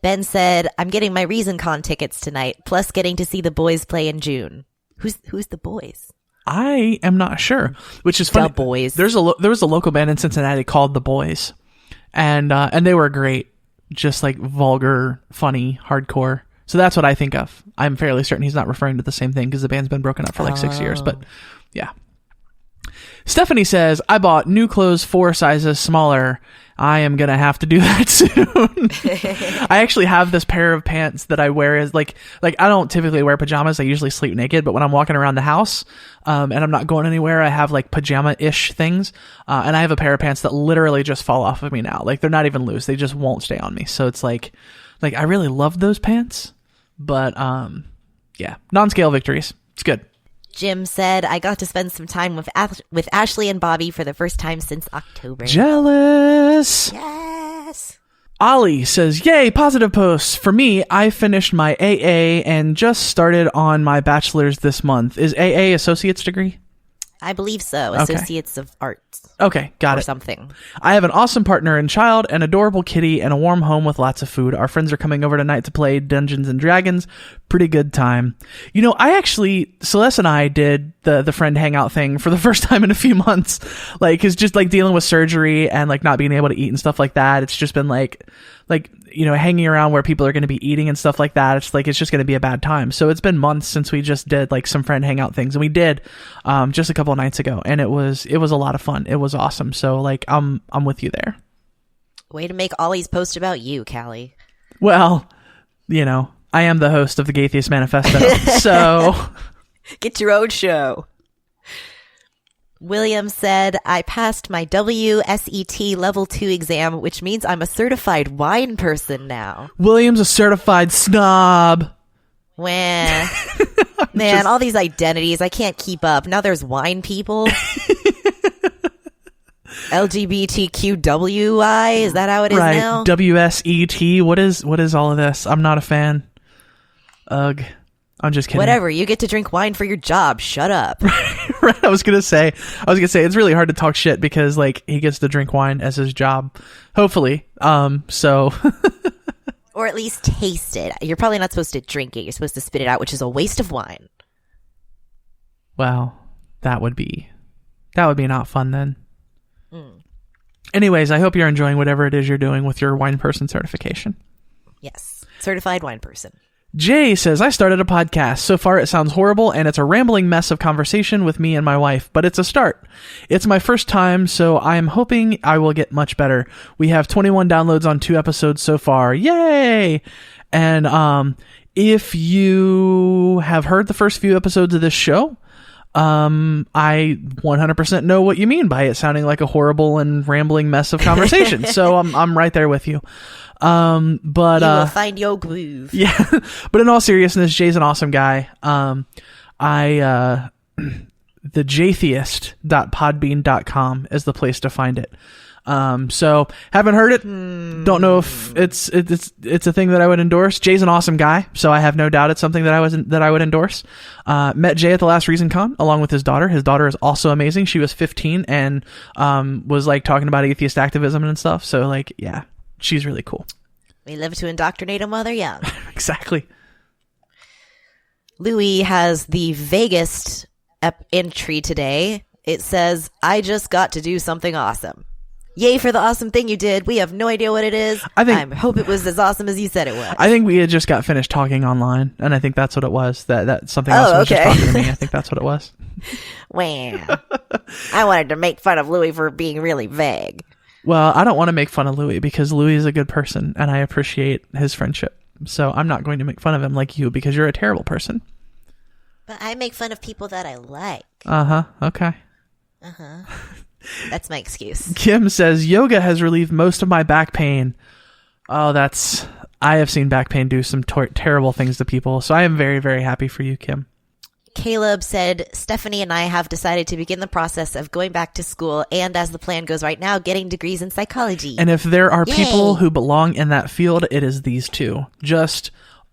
Ben said, I'm getting my ReasonCon tickets tonight, plus getting to see the boys play in June. Who's the boys? I am not sure, which is funny. The Boys. There was a local band in Cincinnati called The Boys, and they were great, just like vulgar, funny, hardcore. So that's what I think of. I'm fairly certain he's not referring to the same thing because the band's been broken up for like 6 years. But yeah. Stephanie says, I bought new clothes 4 sizes smaller. I am going to have to do that soon. I actually have this pair of pants that I wear as like I don't typically wear pajamas. I usually sleep naked, but when I'm walking around the house, and I'm not going anywhere, I have like pajama-ish things. And I have a pair of pants that literally just fall off of me now. Like, they're not even loose. They just won't stay on me. So it's like I really love those pants, but, yeah, non-scale victories. It's good. Jim said, I got to spend some time with Ashley and Bobby for the first time since October. Jealous. Yes. Ollie says, yay, positive posts. For me, I finished my AA and just started on my bachelor's this month. Is AA associate's degree? I believe so. Okay. Associates of Arts. Okay, got or it. Something. I have an awesome partner and child, an adorable kitty, and a warm home with lots of food. Our friends are coming over tonight to play Dungeons and Dragons. Pretty good time. You know, Celeste and I did the friend hangout thing for the first time in a few months. Like, it's just like dealing with surgery and like not being able to eat and stuff like that. It's just been like, you know, hanging around where people are going to be eating and stuff like that. It's just going to be a bad time. So it's been months since we just did like some friend hangout things, and we did just a couple of nights ago, and it was a lot of fun. It was awesome. So like, I'm with you there. Way to make Ollie's post about you, Callie. Well, you know, I am the host of the Gaytheist Manifesto, so get your own show. William said, I passed my WSET level 2 exam, which means I'm a certified wine person now. William's a certified snob. Wah. Man, all these identities, I can't keep up. Now there's wine people. LGBTQWI, is that how it is right. now? WSET, what is all of this? I'm not a fan. Ugh. I'm just kidding. Whatever, you get to drink wine for your job. Shut up. Right. I was gonna say it's really hard to talk shit because like he gets to drink wine as his job. Hopefully. So or at least taste it. You're probably not supposed to drink it. You're supposed to spit it out, which is a waste of wine. Well, that would be not fun then. Anyways, I hope you're enjoying whatever it is you're doing with your wine person certification. Yes. Certified wine person. Jay says, I started a podcast. So far it sounds horrible and it's a rambling mess of conversation with me and my wife, but it's a start. It's my first time, so I am hoping I will get much better. We have 21 downloads on 2 episodes so far. Yay! And if you have heard the first few episodes of this show, I 100% know what you mean by it sounding like a horrible and rambling mess of conversation. So I'm right there with you. But you will find your groove. Yeah. But in all seriousness, Jay's an awesome guy. The jtheist.podbean.com is the place to find it. So haven't heard it. Don't know if it's a thing that I would endorse. Jay's an awesome guy, so I have no doubt it's something that I would endorse. Met Jay at the last ReasonCon along with his daughter. His daughter is also amazing. She was 15 and was like talking about atheist activism and stuff. So like, yeah, she's really cool. We live to indoctrinate them while they're young. Exactly. Louis has the vaguest entry today. It says, "I just got to do something awesome. Yay for the awesome thing you did. We have no idea what it is. I hope it was as awesome as you said it was." I think we had just got finished talking online, and I think that's what it was. That something else was just talking to me. I think that's what it was. Wow. I wanted to make fun of Louis for being really vague. Well, I don't want to make fun of Louis because Louis is a good person, and I appreciate his friendship. So I'm not going to make fun of him like you because you're a terrible person. But I make fun of people that I like. Uh-huh. Okay. Uh-huh. That's my excuse. Kim says, yoga has relieved most of my back pain. Oh, I have seen back pain do some terrible things to people. So I am very, very happy for you, Kim. Caleb said, Stephanie and I have decided to begin the process of going back to school and, as the plan goes right now, getting degrees in psychology. And if there are Yay. people who belong in that field, it is these two. Just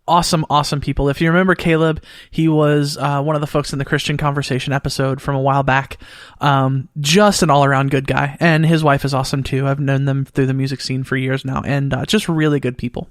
awesome, awesome people. If you remember Caleb, he was one of the folks in the Christian Conversation episode from a while back. Just an all-around good guy. And his wife is awesome too. I've known them through the music scene for years now. And just really good people.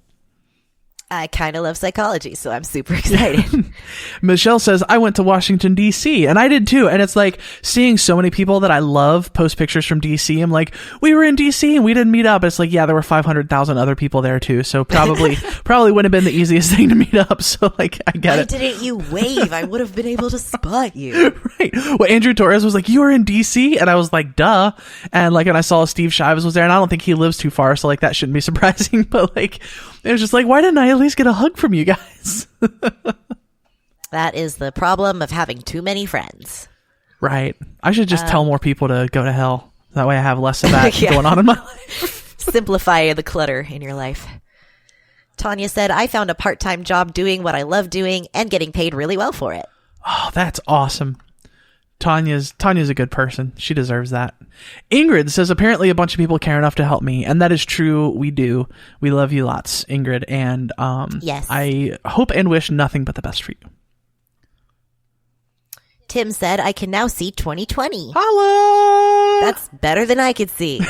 I kind of love psychology, so I'm super excited. Michelle says, I went to Washington, D.C., and I did too. And it's like seeing so many people that I love post pictures from D.C. I'm like, we were in D.C. and we didn't meet up. It's like, yeah, there were 500,000 other people there too. So probably wouldn't have been the easiest thing to meet up. So like, I get it. Why didn't you wave? I would have been able to spot you. Right. Well, Andrew Torres was like, you were in D.C.? And I was like, duh. And like, and I saw Steve Shives was there, and I don't think he lives too far. So like, that shouldn't be surprising. But like, it was just like, why didn't I at least get a hug from you guys? That is the problem of having too many friends. Right. I should just tell more people to go to hell. That way I have less of that going on in my life. Simplify the clutter in your life. Tanya said, I found a part-time job doing what I love doing and getting paid really well for it. Oh, that's awesome. Tanya's a good person. She deserves that. Ingrid says, apparently a bunch of people care enough to help me. And that is true. We do. We love you lots, Ingrid. And yes. I hope and wish nothing but the best for you. Tim said, I can now see 2020. Holla! That's better than I could see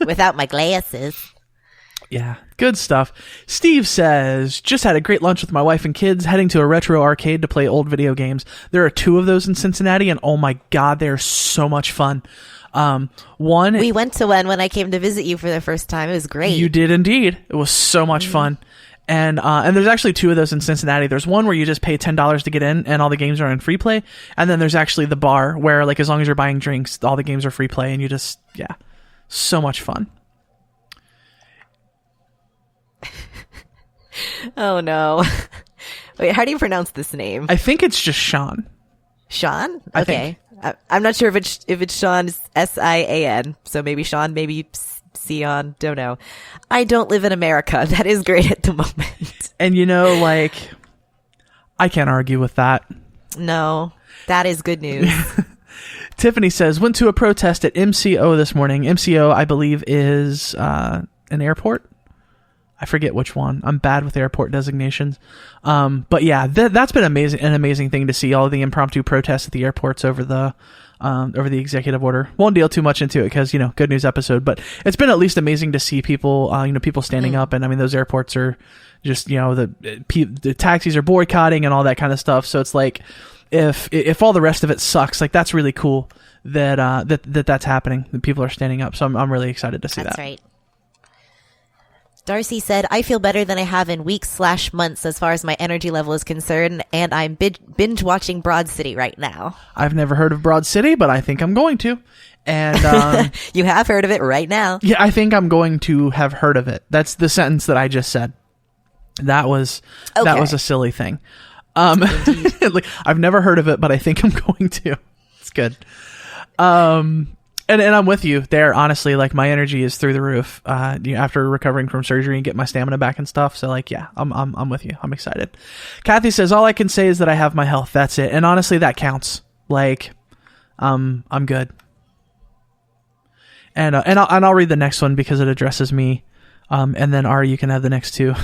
without my glasses. Yeah, good stuff. Steve says, just had a great lunch with my wife and kids, heading to a retro arcade to play old video games. There are 2 of those in Cincinnati, and oh my god, they're so much fun. One, we went to one when I came to visit you for the first time. It was great. You did indeed. It was so much fun. And there's actually 2 of those in Cincinnati. There's one where you just pay $10 to get in and all the games are in free play. And then there's actually the bar where, like, as long as you're buying drinks, all the games are free play, and you just, yeah, so much fun. Oh no. Wait, how do you pronounce this name? I think it's just Sean. Sean? Okay. I'm not sure if it's Sean S-I-A-N. So maybe Sean, maybe Sion, don't know. I don't live in America. That is great at the moment. And you know, like, I can't argue with that. No, that is good news. Tiffany says, went to a protest at MCO this morning. MCO, I believe, is an airport. I forget which one. I'm bad with airport designations. But yeah, that's been an amazing thing to see, all the impromptu protests at the airports over the executive order. Won't deal too much into it because, you know, good news episode, but it's been at least amazing to see people, people standing up. And I mean, those airports are just, you know, the taxis are boycotting and all that kind of stuff. So it's like, if all the rest of it sucks, like, that's really cool that's happening, that people are standing up. So I'm really excited to see that. That's right. Darcy said, I feel better than I have in weeks/months as far as my energy level is concerned, and I'm binge watching Broad City right now. I've never heard of Broad City, but I think I'm going to. And you have heard of it right now. Yeah, I think I'm going to have heard of it. That's the sentence that I just said. That was a silly thing. Like, I've never heard of it, but I think I'm going to. It's good. And I'm with you there. Honestly, like, my energy is through the roof after recovering from surgery and get my stamina back and stuff. So like, yeah, I'm with you. I'm excited. Kathy says, all I can say is that I have my health. That's it. And honestly, that counts. Like, I'm good. I'll read the next one because it addresses me. And then Ari, you can have the next two.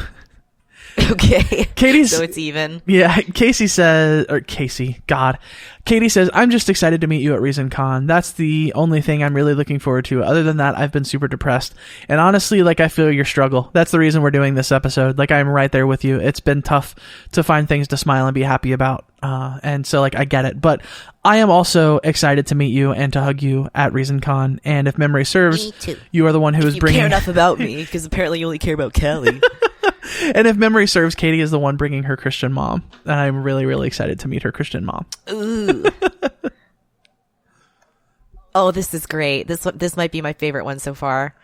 Okay. Katie's, so it's even. Yeah. Katie says, I'm just excited to meet you at ReasonCon. That's the only thing I'm really looking forward to. Other than that, I've been super depressed. And honestly, like, I feel your struggle. That's the reason we're doing this episode. Like, I'm right there with you. It's been tough to find things to smile and be happy about. And so, like, I get it. But I am also excited to meet you and to hug you at ReasonCon. And if memory serves, Me too. you are the one who is bringing... You care enough about me, because apparently you only care about Kelly. And if memory serves, Katie is the one bringing her Christian mom. And I'm really, really excited to meet her Christian mom. Ooh. Oh, this is great. This might be my favorite one so far.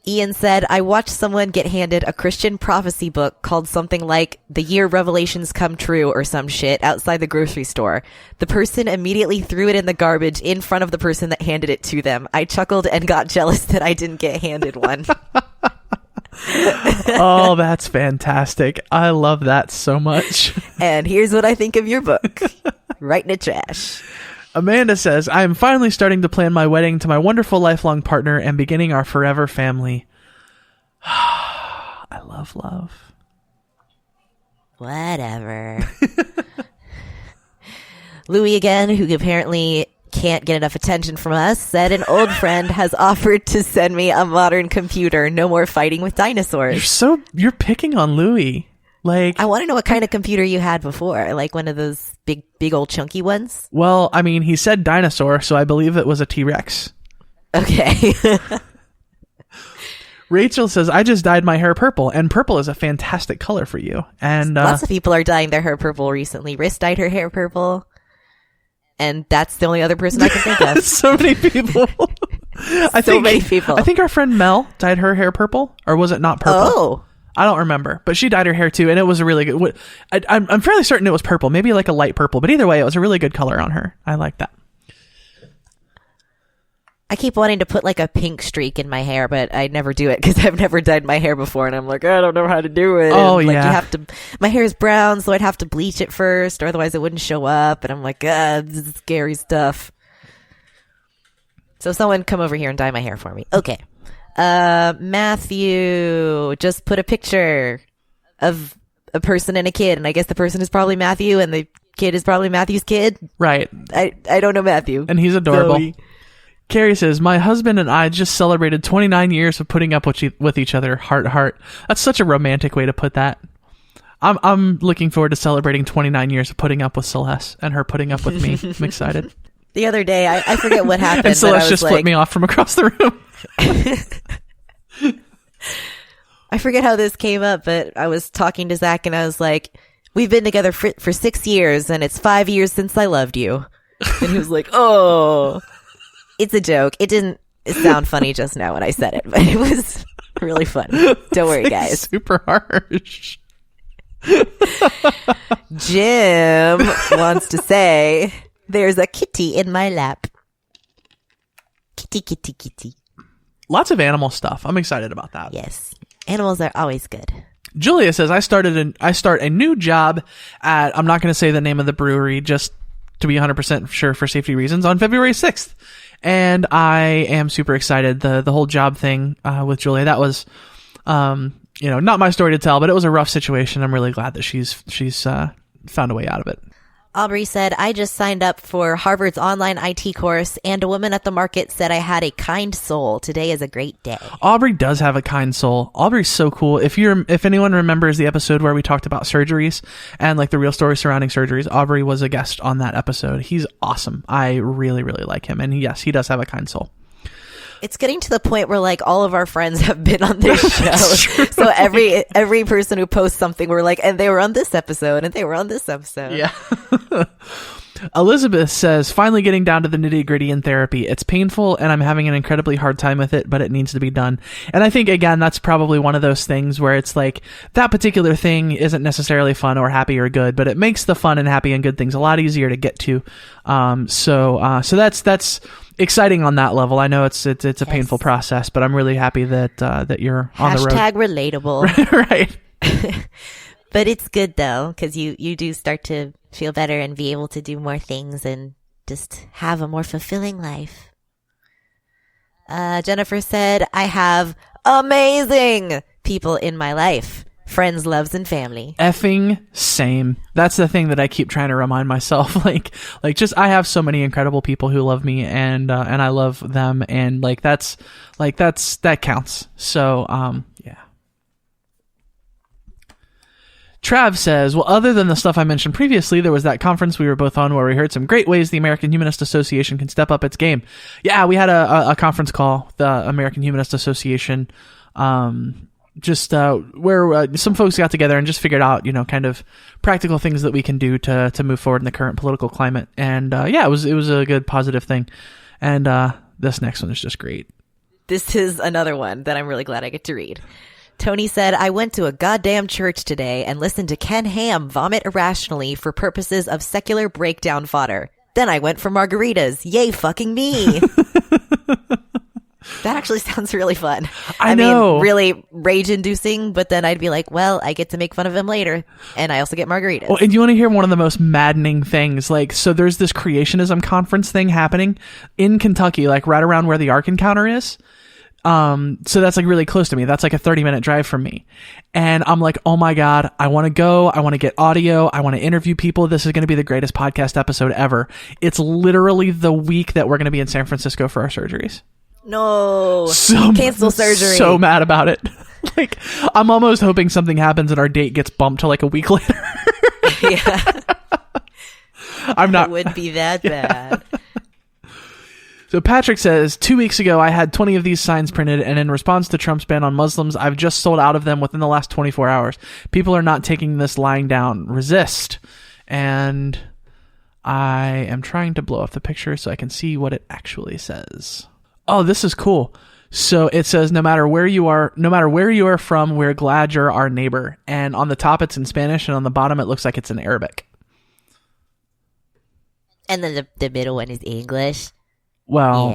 Ian said, I watched someone get handed a Christian prophecy book called something like The Year Revelations Come True or some shit outside the grocery store. The person immediately threw it in the garbage in front of the person that handed it to them. I chuckled and got jealous that I didn't get handed one. Oh, that's fantastic. I love that so much. And here's what I think of your book. Right in the trash. Amanda says, I am finally starting to plan my wedding to my wonderful lifelong partner and beginning our forever family. I love love. Whatever. Louis again, who apparently can't get enough attention from us, said an old friend has offered to send me a modern computer. No more fighting with dinosaurs. You're picking on Louis. Like, I want to know what kind of computer you had before. Like one of those big old chunky ones? Well, I mean, he said dinosaur, so I believe it was a T-Rex. Okay. Rachel says, I just dyed my hair purple, and purple is a fantastic color for you. And lots of people are dyeing their hair purple recently. Riss dyed her hair purple. And that's the only other person I can think of. So many people. Many people. I think our friend Mel dyed her hair purple, or was it not purple? Oh. I don't remember, but she dyed her hair too, and it was a really good... I'm fairly certain it was purple, maybe like a light purple, but either way, it was a really good color on her. I like that. I keep wanting to put like a pink streak in my hair, but I never do it because I've never dyed my hair before, and I'm like, I don't know how to do it. Oh, and, like, yeah. You have to. My hair is brown, so I'd have to bleach it first, or otherwise it wouldn't show up, and I'm like, this is scary stuff. So someone come over here and dye my hair for me. Okay. Matthew just put a picture of a person and a kid, and I guess the person is probably Matthew and the kid is probably Matthew's kid. Right. I don't know Matthew. And he's adorable. Zoe. Carrie says, my husband and I just celebrated 29 years of putting up with each other, heart to heart. That's such a romantic way to put that. I'm looking forward to celebrating 29 years of putting up with Celeste and her putting up with me. I'm excited. The other day, I forget what happened. And Celeste just flipped me off from across the room. I forget how this came up, but I was talking to Zach and I was like, we've been together for 6 years and it's 5 years since I loved you. And he was like, oh, it's a joke. It didn't sound funny just now when I said it, but it was really fun. Don't worry, guys. Super harsh. Jim wants to say, there's a kitty in my lap. Kitty, kitty, kitty. Lots of animal stuff. I'm excited about that. Yes. Animals are always good. Julia says, I start a new job at, I'm not going to say the name of the brewery just to be 100% sure for safety reasons, on February 6th. And I am super excited. The whole job thing with Julia, that was, not my story to tell, but it was a rough situation. I'm really glad that she's found a way out of it. Aubrey said, I just signed up for Harvard's online IT course, and a woman at the market said I had a kind soul. Today is a great day. Aubrey does have a kind soul. Aubrey's so cool. If anyone remembers the episode where we talked about surgeries and like the real story surrounding surgeries, Aubrey was a guest on that episode. He's awesome. I really, really like him. And yes, he does have a kind soul. It's getting to the point where like all of our friends have been on this show. So every person who posts something, we're like, and they were on this episode, and they were on this episode. Yeah. Elizabeth says, finally getting down to the nitty gritty in therapy. It's painful and I'm having an incredibly hard time with it, but it needs to be done. And I think, again, that's probably one of those things where it's like that particular thing isn't necessarily fun or happy or good, but it makes the fun and happy and good things a lot easier to get to. So that's exciting on that level. I know it's a painful process, but I'm really happy that you're on the road. Hashtag relatable. Right. But it's good though, because you do start to feel better and be able to do more things and just have a more fulfilling life. Jennifer said, I have amazing people in my life. Friends, loves, and family. Effing same. That's the thing that I keep trying to remind myself. like just I have so many incredible people who love me, and I love them, and that counts. So yeah. Trav says, well, other than the stuff I mentioned previously, there was that conference we were both on where we heard some great ways the American Humanist Association can step up its game. Yeah, we had a conference call, the American Humanist Association, where some folks got together and just figured out, kind of practical things that we can do to move forward in the current political climate. And yeah, it was a good, positive thing. And this next one is just great. This is another one that I'm really glad I get to read. Tony said, I went to a goddamn church today and listened to Ken Ham vomit irrationally for purposes of secular breakdown fodder. Then I went for margaritas. Yay, fucking me. That actually sounds really fun. I know. mean, really rage-inducing, but then I'd be like, well, I get to make fun of him later, and I also get margaritas. Oh, and you want to hear one of the most maddening things? So there's this creationism conference thing happening in Kentucky, right around where the Ark Encounter is. So that's really close to me. That's a 30-minute drive from me. And I'm like, oh my God, I want to go. I want to get audio. I want to interview people. This is going to be the greatest podcast episode ever. It's literally the week that we're going to be in San Francisco for our surgeries. No. Cancel surgery. So mad about it. I'm almost hoping something happens and our date gets bumped to a week later. Yeah. I'm not. It would be that bad. So Patrick says, 2 weeks ago, I had 20 of these signs printed, and in response to Trump's ban on Muslims, I've just sold out of them within the last 24 hours. People are not taking this lying down. Resist. And I am trying to blow up the picture so I can see what it actually says. Oh, this is cool. So it says, no matter where you are from, we're glad you're our neighbor. And on the top, it's in Spanish, and on the bottom, it looks like it's in Arabic. And then the middle one is English. Well,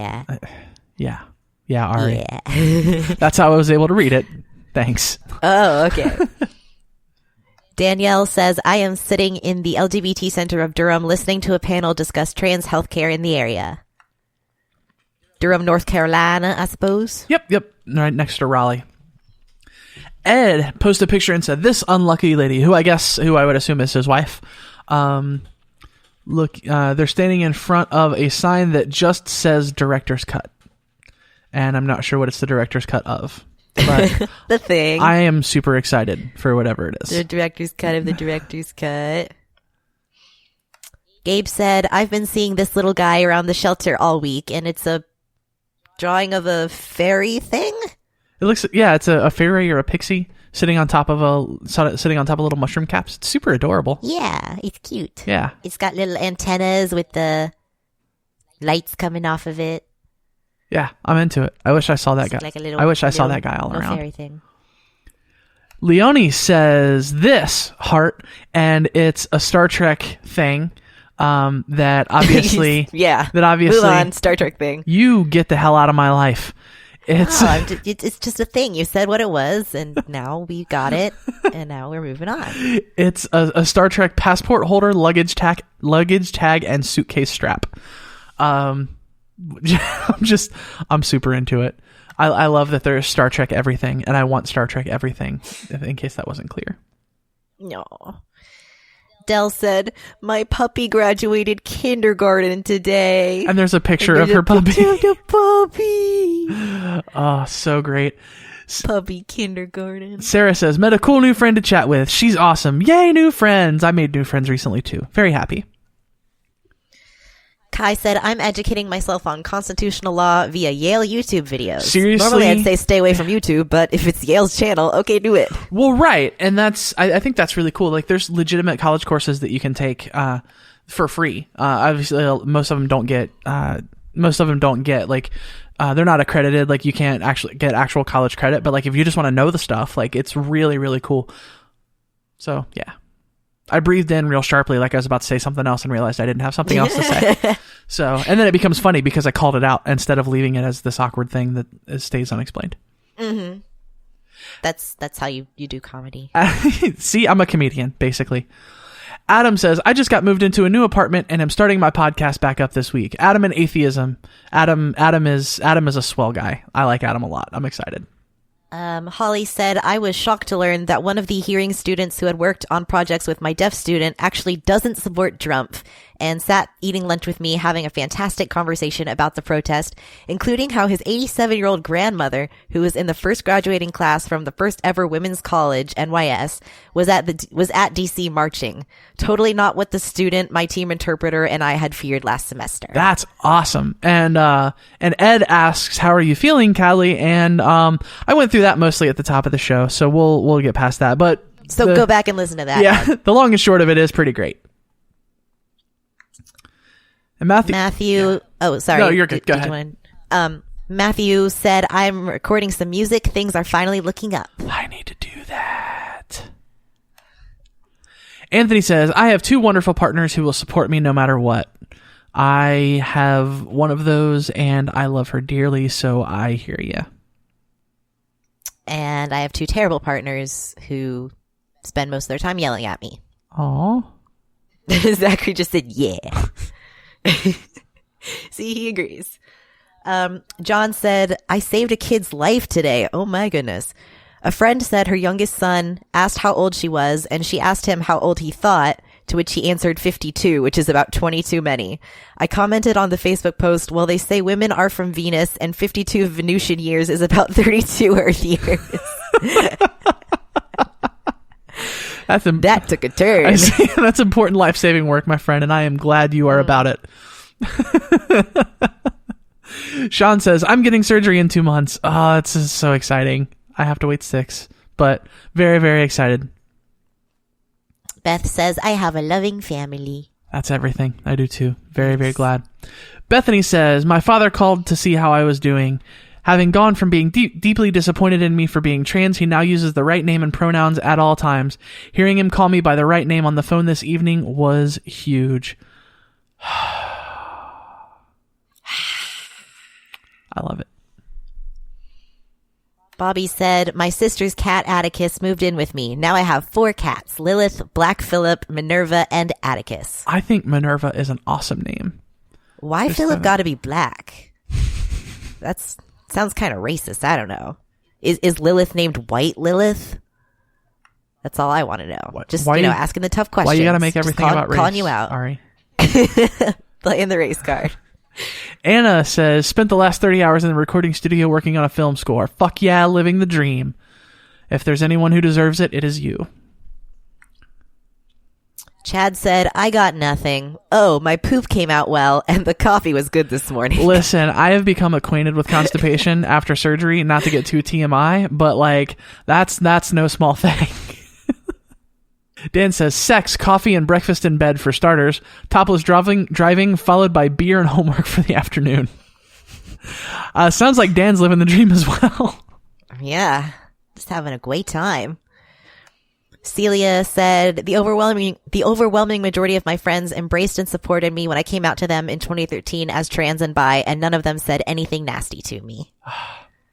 yeah, Ari. Yeah. That's how I was able to read it. Thanks. Oh, okay. Danielle says, I am sitting in the LGBT Center of Durham listening to a panel discuss trans healthcare in the area. Durham, North Carolina, I suppose. Yep. Right next to Raleigh. Ed posted a picture and said, this unlucky lady, who I would assume is his wife, look, they're standing in front of a sign that just says director's cut. And I'm not sure what it's the director's cut of. But the thing. I am super excited for whatever it is. The director's cut of the director's cut. Gabe said, I've been seeing this little guy around the shelter all week, and it's a drawing of a fairy thing? It looks, it's a fairy or a pixie sitting on top of little mushroom caps. It's super adorable. Yeah, it's cute. Yeah. It's got little antennas with the lights coming off of it. Yeah, I'm into it. I wish I saw that guy. I wish I saw that guy all around. Fairy thing. Leonie says this heart, and it's a Star Trek thing. That obviously, Move on, Star Trek thing. You get the hell out of my life. It's just a thing. You said what it was, and now we got it, and now we're moving on. It's a Star Trek passport holder, luggage tag, and suitcase strap. I'm super into it. I love that there's Star Trek everything, and I want Star Trek everything. In case that wasn't clear. No. Dell said, my puppy graduated kindergarten today. And there's a picture of her puppy. Puppy. Oh, so great. Puppy kindergarten. Sarah says, met a cool new friend to chat with. She's awesome. Yay, new friends. I made new friends recently, too. Very happy. Kai said, I'm educating myself on constitutional law via Yale YouTube videos. Seriously? Normally I'd say stay away from YouTube, but if it's Yale's channel, okay, do it. Well, right. And I think that's really cool. There's legitimate college courses that you can take for free. Obviously, most of them don't get, they're not accredited. You can't actually get actual college credit. But if you just want to know the stuff, it's really, really cool. So, yeah. I breathed in real sharply like I was about to say something else and realized I didn't have something else to say. So, and then it becomes funny because I called it out instead of leaving it as this awkward thing that stays unexplained. Mm-hmm. That's how you do comedy. See, I'm a comedian, basically. Adam says, I just got moved into a new apartment and am starting my podcast back up this week. Adam and atheism. Adam is a swell guy. I like Adam a lot. I'm excited. Holly said, I was shocked to learn that one of the hearing students who had worked on projects with my deaf student actually doesn't support Drumpf and sat eating lunch with me having a fantastic conversation about the protest, including how his 87-year-old grandmother, who was in the first graduating class from the first ever women's college, NYS, was at DC marching. Totally not what the student, my team interpreter, and I had feared last semester. That's awesome. And Ed asks, how are you feeling, Callie? And I went through that mostly at the top of the show, so we'll get past that. But go back and listen to that. Yeah, the long and short of it is pretty great. And Matthew. Yeah. Oh, sorry. No, you're good. Go ahead. Matthew said, I'm recording some music. Things are finally looking up. I need to do that. Anthony says, I have 2 wonderful partners who will support me no matter what. I have one of those and I love her dearly, so I hear you. And I have 2 terrible partners who spend most of their time yelling at me. Aw. Zachary just said, yeah. See, he agrees. John said, I saved a kid's life today. Oh my goodness. A friend said her youngest son asked how old she was, and she asked him how old he thought, to which he answered 52, which is about 20 too many. I commented on the Facebook post, well, they say women are from Venus, and 52 Venusian years is about 32 Earth years. That took a turn. That's important life-saving work, my friend, and I am glad you are about it. Sean says, I'm getting surgery in 2 months. Oh, it's so exciting. I have to wait 6, but very, very excited. Beth says, I have a loving family. That's everything. I do too. Very, very glad. Bethany says, my father called to see how I was doing. Having gone from being deeply disappointed in me for being trans, he now uses the right name and pronouns at all times. Hearing him call me by the right name on the phone this evening was huge. I love it. Bobby said, my sister's cat Atticus moved in with me. Now I have 4 cats, Lilith, Black Phillip, Minerva, and Atticus. I think Minerva is an awesome name. Why Phillip gotta be black? Sounds kind of racist. I don't know. Is Lilith named White Lilith? That's all I want to know. Just, asking the tough questions. Why you gotta make everything about race? Calling you out. Ari. Playing the race card. Anna says, spent the last 30 hours in the recording studio working on a film score. Fuck yeah, living the dream. If there's anyone who deserves it, it is you. Chad said, I got nothing. Oh, my poop came out well, and the coffee was good this morning. Listen, I have become acquainted with constipation after surgery, not to get too TMI, but that's no small thing. Dan says, sex, coffee, and breakfast in bed for starters. Topless driving, followed by beer and homework for the afternoon. Sounds like Dan's living the dream as well. Yeah, just having a great time. Celia said, the overwhelming majority of my friends embraced and supported me when I came out to them in 2013 as trans and bi, and none of them said anything nasty to me.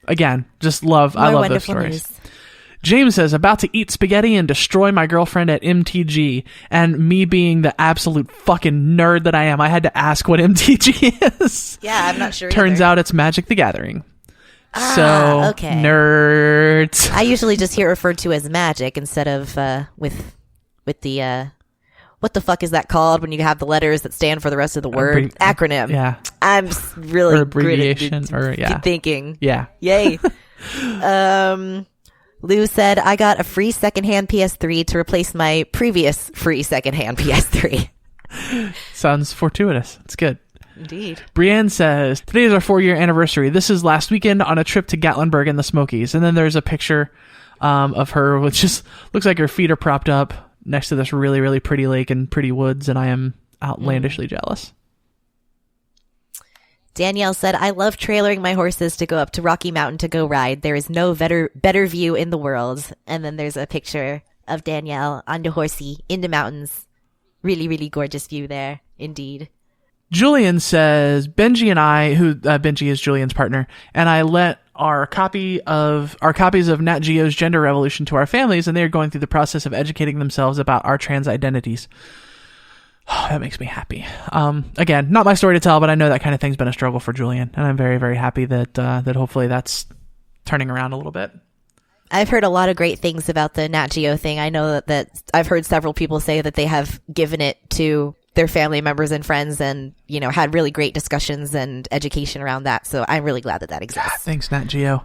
Again, just love. I love those stories. News. James says, about to eat spaghetti and destroy my girlfriend at MTG. And me being the absolute fucking nerd that I am, I had to ask what MTG is. Yeah, I'm not sure Turns out it's Magic the Gathering. So, okay. Nerds. I usually just hear it referred to as Magic instead of with the what the fuck is that called when you have the letters that stand for the rest of the word? Acronym. Yeah. I'm really or abbreviation good at thinking. Yeah. Yay. Lou said, I got a free secondhand PS3 to replace my previous free secondhand PS3. Sounds fortuitous. It's good. Indeed. Brienne says, today is our 4-year anniversary. This is last weekend on a trip to Gatlinburg and the Smokies. And then there's a picture of her, which just looks like her feet are propped up next to this really, really pretty lake and pretty woods. And I am outlandishly jealous. Danielle said, I love trailering my horses to go up to Rocky Mountain to go ride. There is no better view in the world. And then there's a picture of Danielle on the horsey in the mountains. Really, really gorgeous view there. Indeed. Julian says, Benji and I, Benji is Julian's partner, and I let our copies of Nat Geo's Gender Revolution to our families, and they are going through the process of educating themselves about our trans identities. That makes me happy. Again, not my story to tell, but I know that kind of thing's been a struggle for Julian, and I'm very, very happy that hopefully that's turning around a little bit. I've heard a lot of great things about the Nat Geo thing. I know that I've heard several people say that they have given it to their family members and friends and, had really great discussions and education around that. So I'm really glad that exists. Thanks, Nat Geo.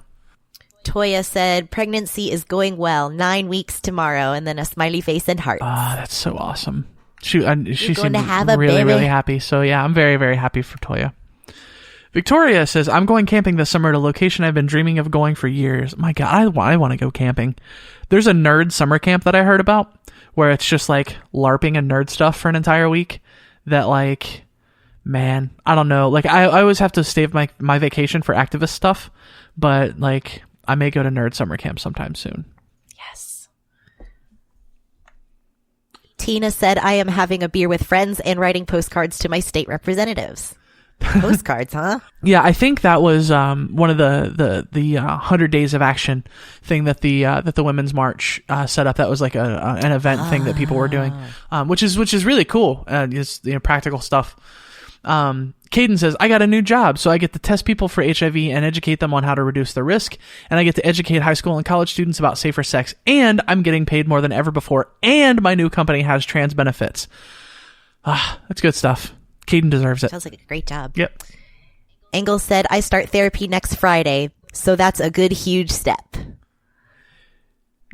Toya said, pregnancy is going well. 9 weeks tomorrow. And then a smiley face and heart. That's so awesome. She seemed to have a really, baby. really happy. So yeah, I'm very, very happy for Toya. Victoria says, I'm going camping this summer at a location I've been dreaming of going for years. My God, I want to go camping. There's a nerd summer camp that I heard about where it's just like LARPing and nerd stuff for an entire week that like, man, I don't know. Like I always have to save my vacation for activist stuff, but like I may go to nerd summer camp sometime soon. Yes. Tina said, I am having a beer with friends and writing postcards to my state representatives. Postcards, huh? Yeah, I think that was one of the 100 Days of Action thing that the Women's March set up. That was like an event thing that people were doing, which is really cool. It's practical stuff. Caden says, I got a new job, so I get to test people for HIV and educate them on how to reduce the risk, and I get to educate high school and college students about safer sex, and I'm getting paid more than ever before, and my new company has trans benefits. That's good stuff. Caden deserves it. Sounds like a great job. Yep. Engel said, I start therapy next Friday, so that's a good, huge step.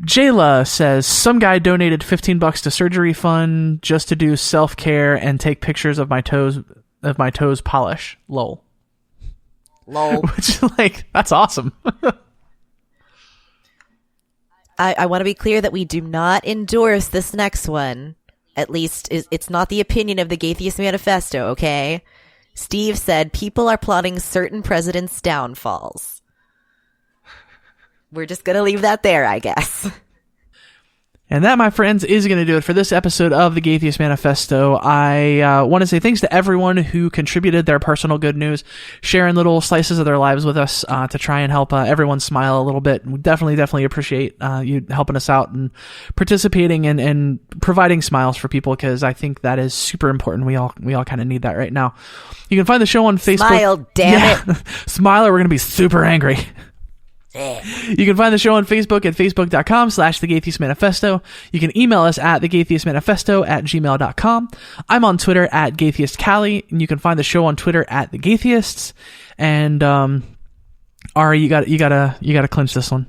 Jayla says, some guy donated $15 to surgery fund just to do self-care and take pictures of my toes polish. Lol. Which, like, that's awesome. I want to be clear that we do not endorse this next one. At least, it's not the opinion of the Gaytheist Manifesto, okay? Steve said, people are plotting certain presidents' downfalls. We're just going to leave that there, I guess. And that, my friends, is going to do it for this episode of the Gaytheist Manifesto. I want to say thanks to everyone who contributed their personal good news, sharing little slices of their lives with us to try and help everyone smile a little bit. We definitely appreciate you helping us out and participating and providing smiles for people, because I think that is super important. We all kind of need that right now. You can find the show on Facebook. Smile, damn it. Smile or we're going to be super angry. You can find the show on Facebook at facebook.com/The Gaytheist Manifesto. You can email us at thegaytheistmanifesto@gmail.com. I'm on Twitter at GaytheistCallie, and you can find the show on Twitter at The Gaytheists. And Ari, you gotta clinch this one.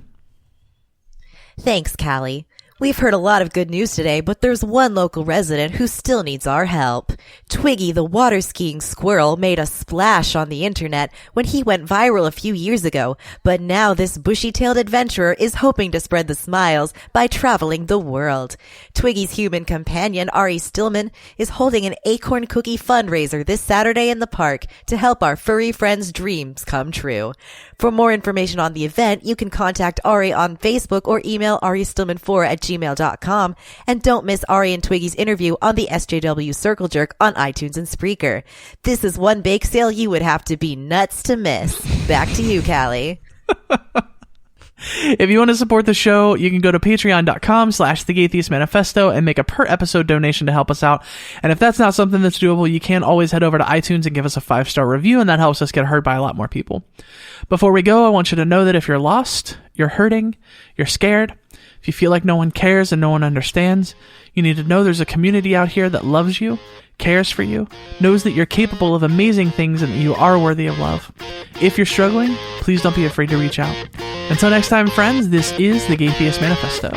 Thanks, Callie. We've heard a lot of good news today, but there's one local resident who still needs our help. Twiggy, the water skiing squirrel, made a splash on the internet when he went viral a few years ago, but now this bushy-tailed adventurer is hoping to spread the smiles by traveling the world. Twiggy's human companion, Ari Stillman, is holding an acorn cookie fundraiser this Saturday in the park to help our furry friends' dreams come true. For more information on the event, you can contact Ari on Facebook or email aristillman4@gmail.com. And don't miss Ari and Twiggy's interview on the SJW Circle Jerk on iTunes and Spreaker. This is one bake sale you would have to be nuts to miss. Back to you, Callie. If you want to support the show, you can go to patreon.com/The Gaytheist Manifesto and make a per episode donation to help us out. And if that's not something that's doable, you can always head over to iTunes and give us a 5-star review, and that helps us get heard by a lot more people. Before we go, I want you to know that if you're lost, you're hurting, you're scared, if you feel like no one cares and no one understands, you need to know there's a community out here that loves you, cares for you, knows that you're capable of amazing things and that you are worthy of love. If you're struggling, please don't be afraid to reach out. Until next time, friends, this is the Gaytheist Manifesto.